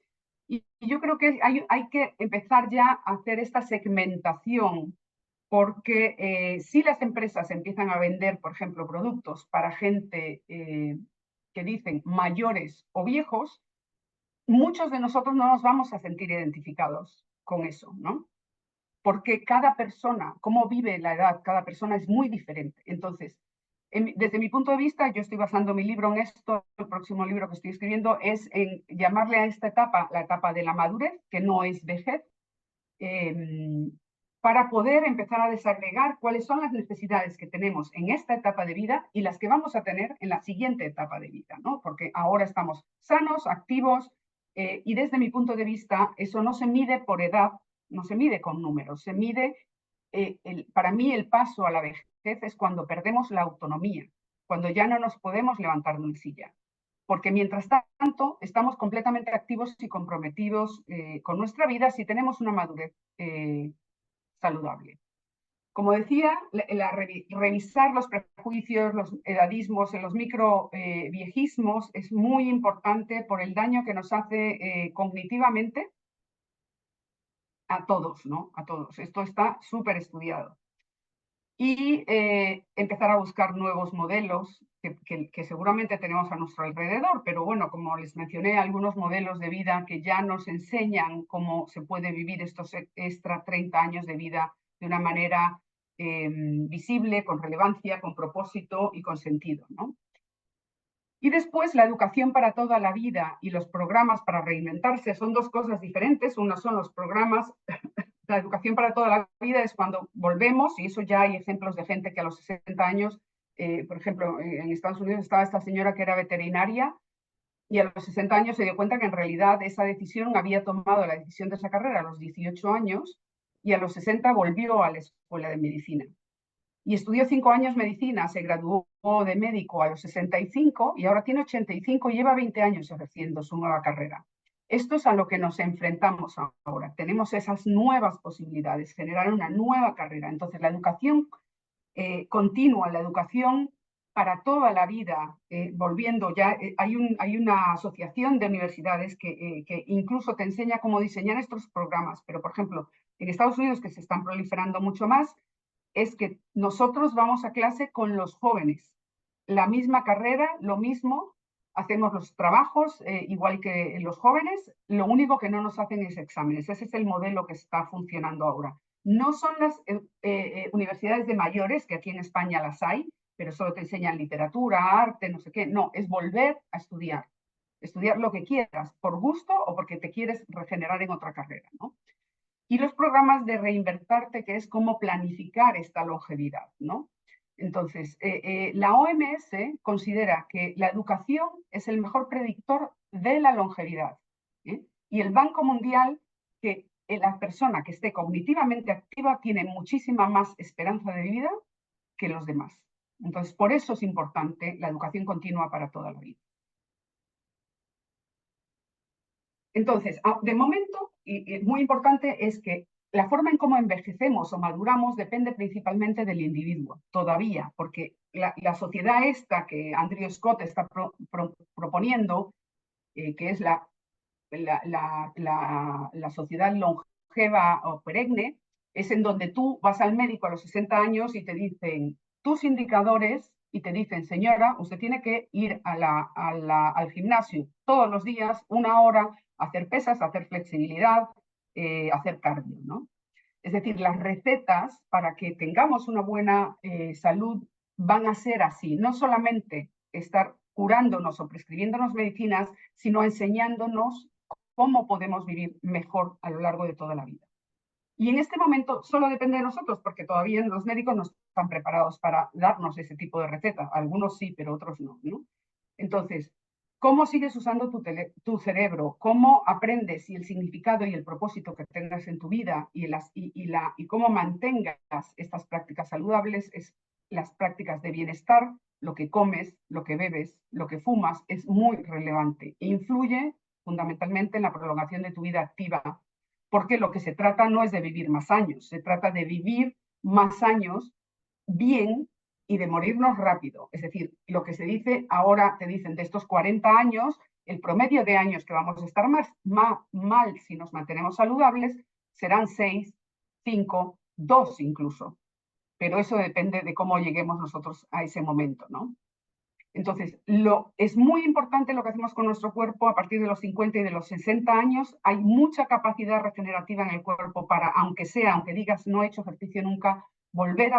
Y yo creo que hay que empezar ya a hacer esta segmentación, porque si las empresas empiezan a vender, por ejemplo, productos para gente que dicen mayores o viejos, muchos de nosotros no nos vamos a sentir identificados con eso, ¿no? Porque cada persona, cómo vive la edad, cada persona es muy diferente. Entonces, desde mi punto de vista, yo estoy basando mi libro en esto, el próximo libro que estoy escribiendo es en llamarle a esta etapa la etapa de la madurez, que no es vejez, para poder empezar a desagregar cuáles son las necesidades que tenemos en esta etapa de vida y las que vamos a tener en la siguiente etapa de vida, ¿no? Porque ahora estamos sanos, activos, y desde mi punto de vista, eso no se mide por edad, no se mide con números, se mide, para mí el paso a la vejez es cuando perdemos la autonomía, cuando ya no nos podemos levantar de una silla. Porque mientras tanto estamos completamente activos y comprometidos con nuestra vida si tenemos una madurez saludable. Como decía, revisar los prejuicios, los edadismos, los microviejismos es muy importante por el daño que nos hace cognitivamente a todos, ¿no? A todos. Esto está súper estudiado. Y empezar a buscar nuevos modelos que seguramente tenemos a nuestro alrededor, pero bueno, como les mencioné, algunos modelos de vida que ya nos enseñan cómo se puede vivir estos extra 30 años de vida de una manera visible, con relevancia, con propósito y con sentido, ¿no? Y después la educación para toda la vida y los programas para reinventarse son dos cosas diferentes. Uno son los programas, la educación para toda la vida es cuando volvemos, y eso ya hay ejemplos de gente que a los 60 años, por ejemplo, en Estados Unidos estaba esta señora que era veterinaria y a los 60 años se dio cuenta que en realidad esa decisión, había tomado la decisión de esa carrera a los 18 años y a los 60 volvió a la escuela de medicina. Y estudió 5 años medicina, se graduó de médico a los 65 y ahora tiene 85 y lleva 20 años ejerciendo su nueva carrera. Esto es a lo que nos enfrentamos ahora. Tenemos esas nuevas posibilidades, generar una nueva carrera. Entonces, la educación continua, la educación para toda la vida, volviendo ya, hay una asociación de universidades que incluso te enseña cómo diseñar estos programas, pero por ejemplo, en Estados Unidos, que se están proliferando mucho más, es que nosotros vamos a clase con los jóvenes, la misma carrera, lo mismo, hacemos los trabajos igual que los jóvenes, lo único que no nos hacen es exámenes. Ese es el modelo que está funcionando ahora. No son las universidades de mayores, que aquí en España las hay, pero solo te enseñan literatura, arte, no sé qué. No, es volver a estudiar lo que quieras, por gusto o porque te quieres regenerar en otra carrera, ¿no? Y los programas de reinvertirte, que es cómo planificar esta longevidad, ¿no? Entonces, la OMS considera que la educación es el mejor predictor de la longevidad, ¿eh? Y el Banco Mundial, que la persona que esté cognitivamente activa tiene muchísima más esperanza de vida que los demás. Entonces, por eso es importante la educación continua para toda la vida. Entonces, de momento, y muy importante, es que la forma en cómo envejecemos o maduramos depende principalmente del individuo, todavía, porque la sociedad esta que Andrew Scott está proponiendo, que es la sociedad longeva o perenne, es en donde tú vas al médico a los 60 años y te dicen tus indicadores y te dicen, señora, usted tiene que ir al gimnasio todos los días, 1 hora, hacer pesas, hacer flexibilidad, hacer cardio, ¿no? Es decir, las recetas para que tengamos una buena salud van a ser así, no solamente estar curándonos o prescribiéndonos medicinas, sino enseñándonos cómo podemos vivir mejor a lo largo de toda la vida. Y en este momento solo depende de nosotros, porque todavía los médicos no están preparados para darnos ese tipo de receta. Algunos sí, pero otros no, ¿no? Entonces, ¿cómo sigues usando tu cerebro? ¿Cómo aprendes y el significado y el propósito que tengas en tu vida y cómo mantengas estas prácticas saludables? Es las prácticas de bienestar, lo que comes, lo que bebes, lo que fumas, es muy relevante e influye fundamentalmente en la prolongación de tu vida activa, porque lo que se trata no es de vivir más años, se trata de vivir más años bien y de morirnos rápido. Es decir, lo que se dice ahora, te dicen de estos 40 años, el promedio de años que vamos a estar mal si nos mantenemos saludables serán 6, 5, 2 incluso. Pero eso depende de cómo lleguemos nosotros a ese momento, ¿no? Entonces, es muy importante lo que hacemos con nuestro cuerpo a partir de los 50 y de los 60 años. Hay mucha capacidad regenerativa en el cuerpo para, aunque digas no he hecho ejercicio nunca, volver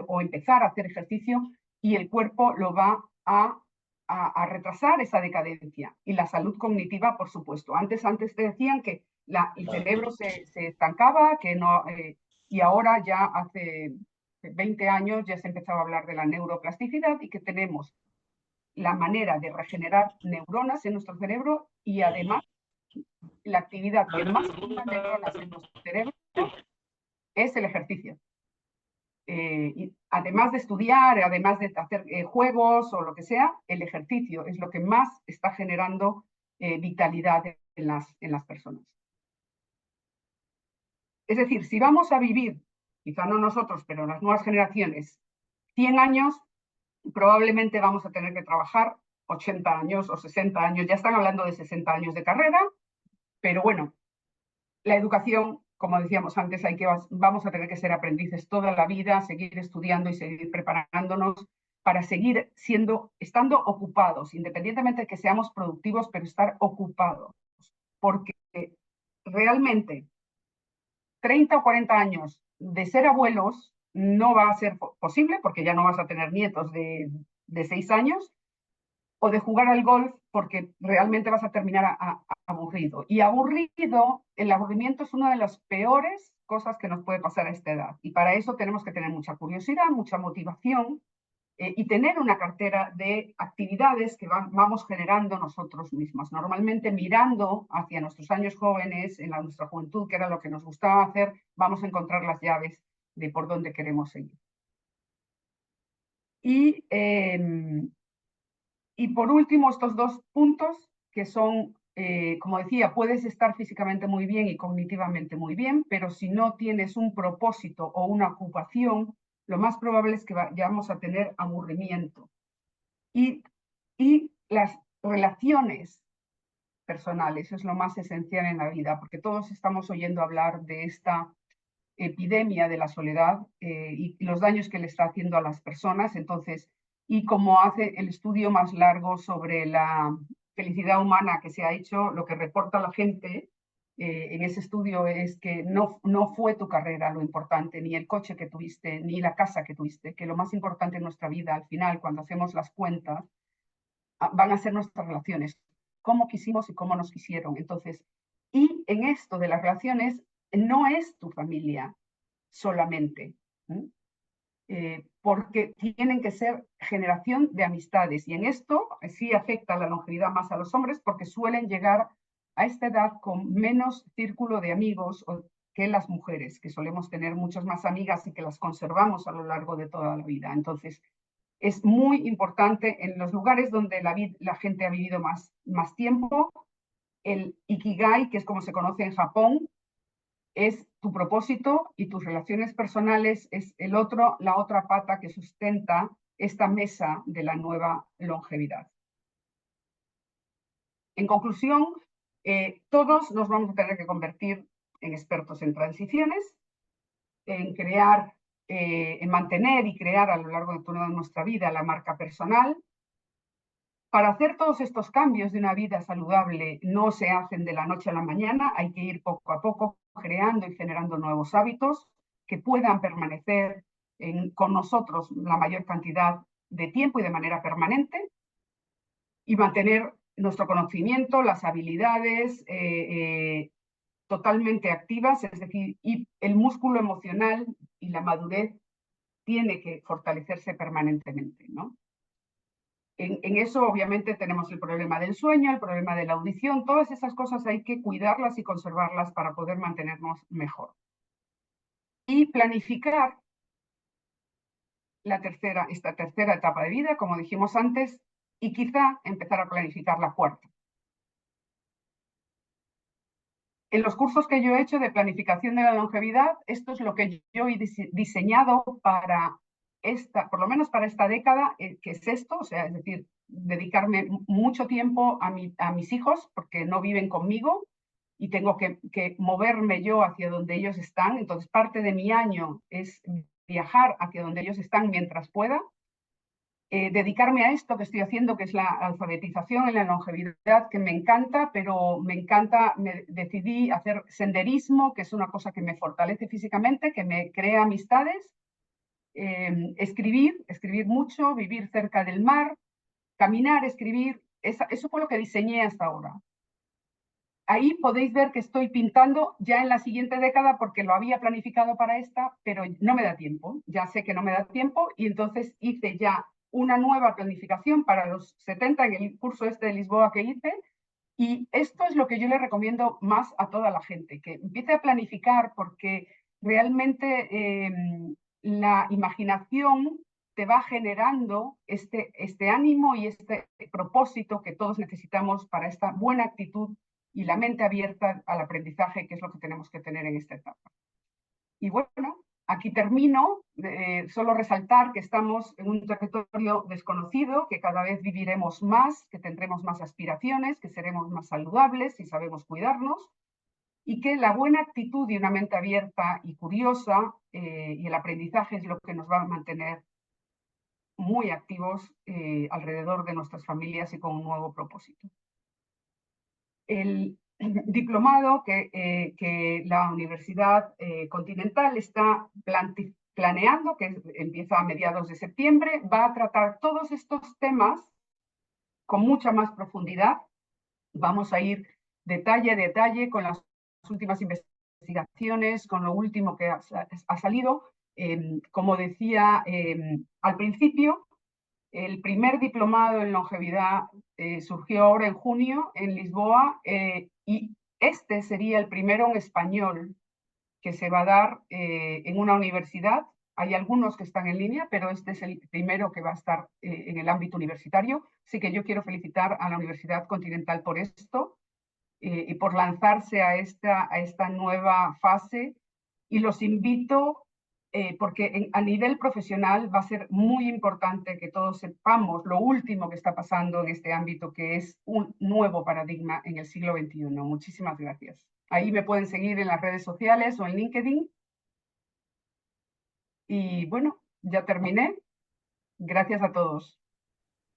o empezar a hacer ejercicio y el cuerpo lo va a retrasar esa decadencia. Y la salud cognitiva, por supuesto. Antes te decían que el cerebro se estancaba, que no, y ahora ya hace 20 años ya se empezaba a hablar de la neuroplasticidad y que tenemos la manera de regenerar neuronas en nuestro cerebro y además la actividad que más activa neuronas en nuestro cerebro es el ejercicio. Y además de estudiar, además de hacer juegos o lo que sea, el ejercicio es lo que más está generando vitalidad en las personas. Es decir, si vamos a vivir quizá no nosotros, pero las nuevas generaciones, 100 años, probablemente vamos a tener que trabajar 80 años o 60 años. Ya están hablando de 60 años de carrera, pero bueno, la educación, como decíamos antes, vamos a tener que ser aprendices toda la vida, seguir estudiando y seguir preparándonos para seguir estando ocupados, independientemente de que seamos productivos, pero estar ocupados. Porque realmente 30 o 40 años de ser abuelos no va a ser posible, porque ya no vas a tener nietos de 6 años, o de jugar al golf, porque realmente vas a terminar aburrido. Y el aburrimiento es una de las peores cosas que nos puede pasar a esta edad. Y para eso tenemos que tener mucha curiosidad, mucha motivación, y tener una cartera de actividades que vamos generando nosotros mismos. Normalmente mirando hacia nuestros años jóvenes, nuestra juventud, que era lo que nos gustaba hacer, vamos a encontrar las llaves de por dónde queremos seguir. Y por último, estos dos puntos que son, como decía, puedes estar físicamente muy bien y cognitivamente muy bien, pero si no tienes un propósito o una ocupación, lo más probable es que vayamos a tener aburrimiento. Y las relaciones personales es lo más esencial en la vida, porque todos estamos oyendo hablar de esta epidemia de la soledad y los daños que le está haciendo a las personas. Entonces, y como hace el estudio más largo sobre la felicidad humana que se ha hecho, lo que reporta la gente en ese estudio es que no fue tu carrera lo importante, ni el coche que tuviste, ni la casa que tuviste, que lo más importante en nuestra vida, al final, cuando hacemos las cuentas, van a ser nuestras relaciones, cómo quisimos y cómo nos quisieron. Entonces, y en esto de las relaciones, no es tu familia solamente, porque tienen que ser generación de amistades. Y en esto sí afecta la longevidad más a los hombres, porque suelen llegar a esta edad con menos círculo de amigos que las mujeres, que solemos tener muchas más amigas y que las conservamos a lo largo de toda la vida. Entonces, es muy importante en los lugares donde la gente ha vivido más tiempo. El Ikigai, que es como se conoce en Japón, es tu propósito, y tus relaciones personales es la otra pata que sustenta esta mesa de la nueva longevidad. En conclusión, todos nos vamos a tener que convertir en expertos en transiciones, en mantener y crear a lo largo de toda nuestra vida la marca personal. Para hacer todos estos cambios de una vida saludable no se hacen de la noche a la mañana, hay que ir poco a poco creando y generando nuevos hábitos que puedan permanecer con nosotros la mayor cantidad de tiempo y de manera permanente, y mantener nuestro conocimiento, las habilidades totalmente activas, es decir, y el músculo emocional y la madurez tiene que fortalecerse permanentemente, ¿no? En eso obviamente tenemos el problema del sueño, el problema de la audición, todas esas cosas hay que cuidarlas y conservarlas para poder mantenernos mejor. Y planificar esta tercera etapa de vida, como dijimos antes, y quizá empezar a planificar la cuarta. En los cursos que yo he hecho de planificación de la longevidad, esto es lo que yo he diseñado para por lo menos para esta década, que es esto, o sea, es decir, dedicarme mucho tiempo a mis hijos, porque no viven conmigo y tengo que moverme yo hacia donde ellos están. Entonces, parte de mi año es viajar hacia donde ellos están mientras pueda. Dedicarme a esto que estoy haciendo, que es la alfabetización en la longevidad, que me encanta, pero decidí hacer senderismo, que es una cosa que me fortalece físicamente, que me crea amistades, escribir mucho, vivir cerca del mar, caminar, escribir. Eso fue lo que diseñé hasta ahora. Ahí podéis ver que estoy pintando ya en la siguiente década, porque lo había planificado para esta, pero no me da tiempo. Ya sé que no me da tiempo, y entonces hice ya una nueva planificación para los 70 en el curso de Lisboa que hice. Y esto es lo que yo le recomiendo más a toda la gente, que empiece a planificar, porque realmente la imaginación te va generando este ánimo y este propósito que todos necesitamos para esta buena actitud y la mente abierta al aprendizaje, que es lo que tenemos que tener en esta etapa. Y bueno, Aquí termino, solo resaltar que estamos en un territorio desconocido, que cada vez viviremos más, que tendremos más aspiraciones, que seremos más saludables si sabemos cuidarnos, y que la buena actitud y una mente abierta y curiosa y el aprendizaje es lo que nos va a mantener muy activos alrededor de nuestras familias y con un nuevo propósito. El diplomado que la Universidad Continental está planeando, que empieza a mediados de septiembre, va a tratar todos estos temas con mucha más profundidad. Vamos a ir detalle a detalle con las últimas investigaciones, con lo último que ha salido. Como decía al principio, el primer diplomado en longevidad surgió ahora en junio en Lisboa y este sería el primero en español que se va a dar en una universidad. Hay algunos que están en línea, pero este es el primero que va a estar en el ámbito universitario. Así que yo quiero felicitar a la Universidad Continental por esto y por lanzarse a esta nueva fase. Y los invito porque a nivel profesional va a ser muy importante que todos sepamos lo último que está pasando en este ámbito, que es un nuevo paradigma en el siglo XXI. Muchísimas gracias. Ahí me pueden seguir en las redes sociales o en LinkedIn. Y bueno, ya terminé. Gracias a todos.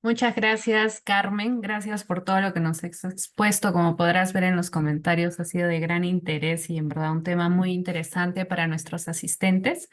Muchas gracias, Carmen. Gracias por todo lo que nos has expuesto. Como podrás ver en los comentarios, ha sido de gran interés y en verdad un tema muy interesante para nuestros asistentes.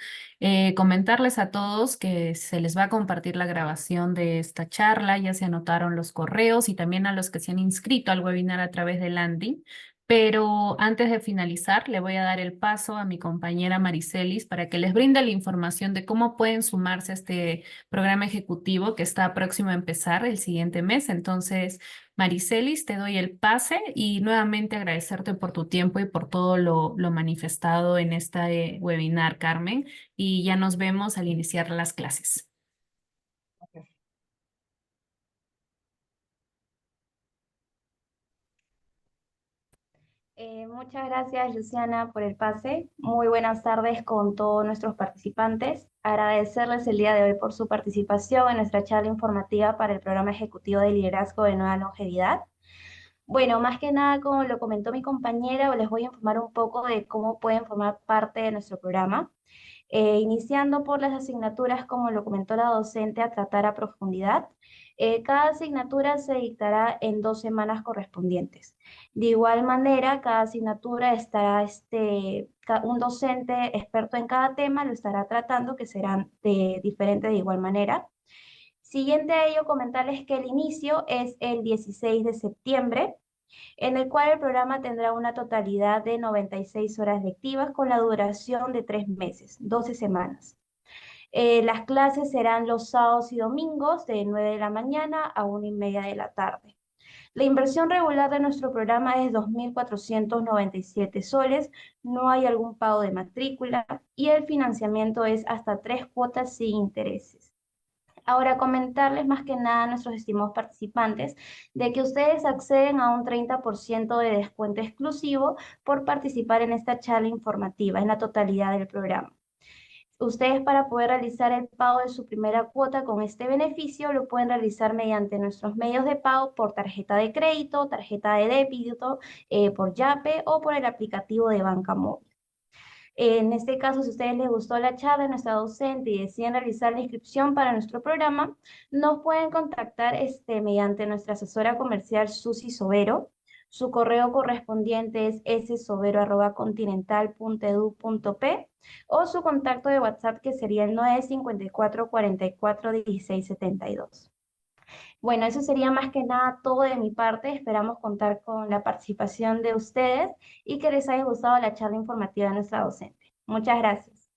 Comentarles a todos que se les va a compartir la grabación de esta charla. Ya se anotaron los correos y también a los que se han inscrito al webinar a través de Landing. Pero antes de finalizar, le voy a dar el paso a mi compañera Maricelis para que les brinde la información de cómo pueden sumarse a este programa ejecutivo que está próximo a empezar el siguiente mes. Entonces, Maricelis, te doy el pase y nuevamente agradecerte por tu tiempo y por todo lo manifestado en este webinar, Carmen. Y ya nos vemos al iniciar las clases. Gracias. Muchas gracias, Luciana, por el pase. Muy buenas tardes con todos nuestros participantes. Agradecerles el día de hoy por su participación en nuestra charla informativa para el Programa Ejecutivo de Liderazgo de Nueva Longevidad. Bueno, más que nada, como lo comentó mi compañera, les voy a informar un poco de cómo pueden formar parte de nuestro programa. Iniciando por las asignaturas, como lo comentó la docente, a tratar a profundidad. Cada asignatura se dictará en 2 semanas correspondientes. De igual manera, cada asignatura estará, un docente experto en cada tema lo estará tratando, que serán diferentes de igual manera. Siguiente a ello, comentarles que el inicio es el 16 de septiembre, en el cual el programa tendrá una totalidad de 96 horas lectivas con la duración de 3 meses, 12 semanas. Las clases serán los sábados y domingos de 9 de la mañana a 1:30 de la tarde. La inversión regular de nuestro programa es 2.497 soles, no hay algún pago de matrícula y el financiamiento es hasta 3 cuotas sin intereses. Ahora, comentarles más que nada a nuestros estimados participantes de que ustedes acceden a un 30% de descuento exclusivo por participar en esta charla informativa en la totalidad del programa. Ustedes, para poder realizar el pago de su primera cuota con este beneficio, lo pueden realizar mediante nuestros medios de pago por tarjeta de crédito, tarjeta de débito, por Yape o por el aplicativo de banca móvil. En este caso, si a ustedes les gustó la charla de nuestra docente y deciden realizar la inscripción para nuestro programa, nos pueden contactar mediante nuestra asesora comercial Susi Sobero. Su correo correspondiente es ssobero@continental.edu.p o su contacto de WhatsApp, que sería el 954 44 16 72. Bueno, eso sería más que nada todo de mi parte. Esperamos contar con la participación de ustedes y que les haya gustado la charla informativa de nuestra docente. Muchas gracias.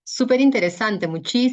Súper interesante, muchísimas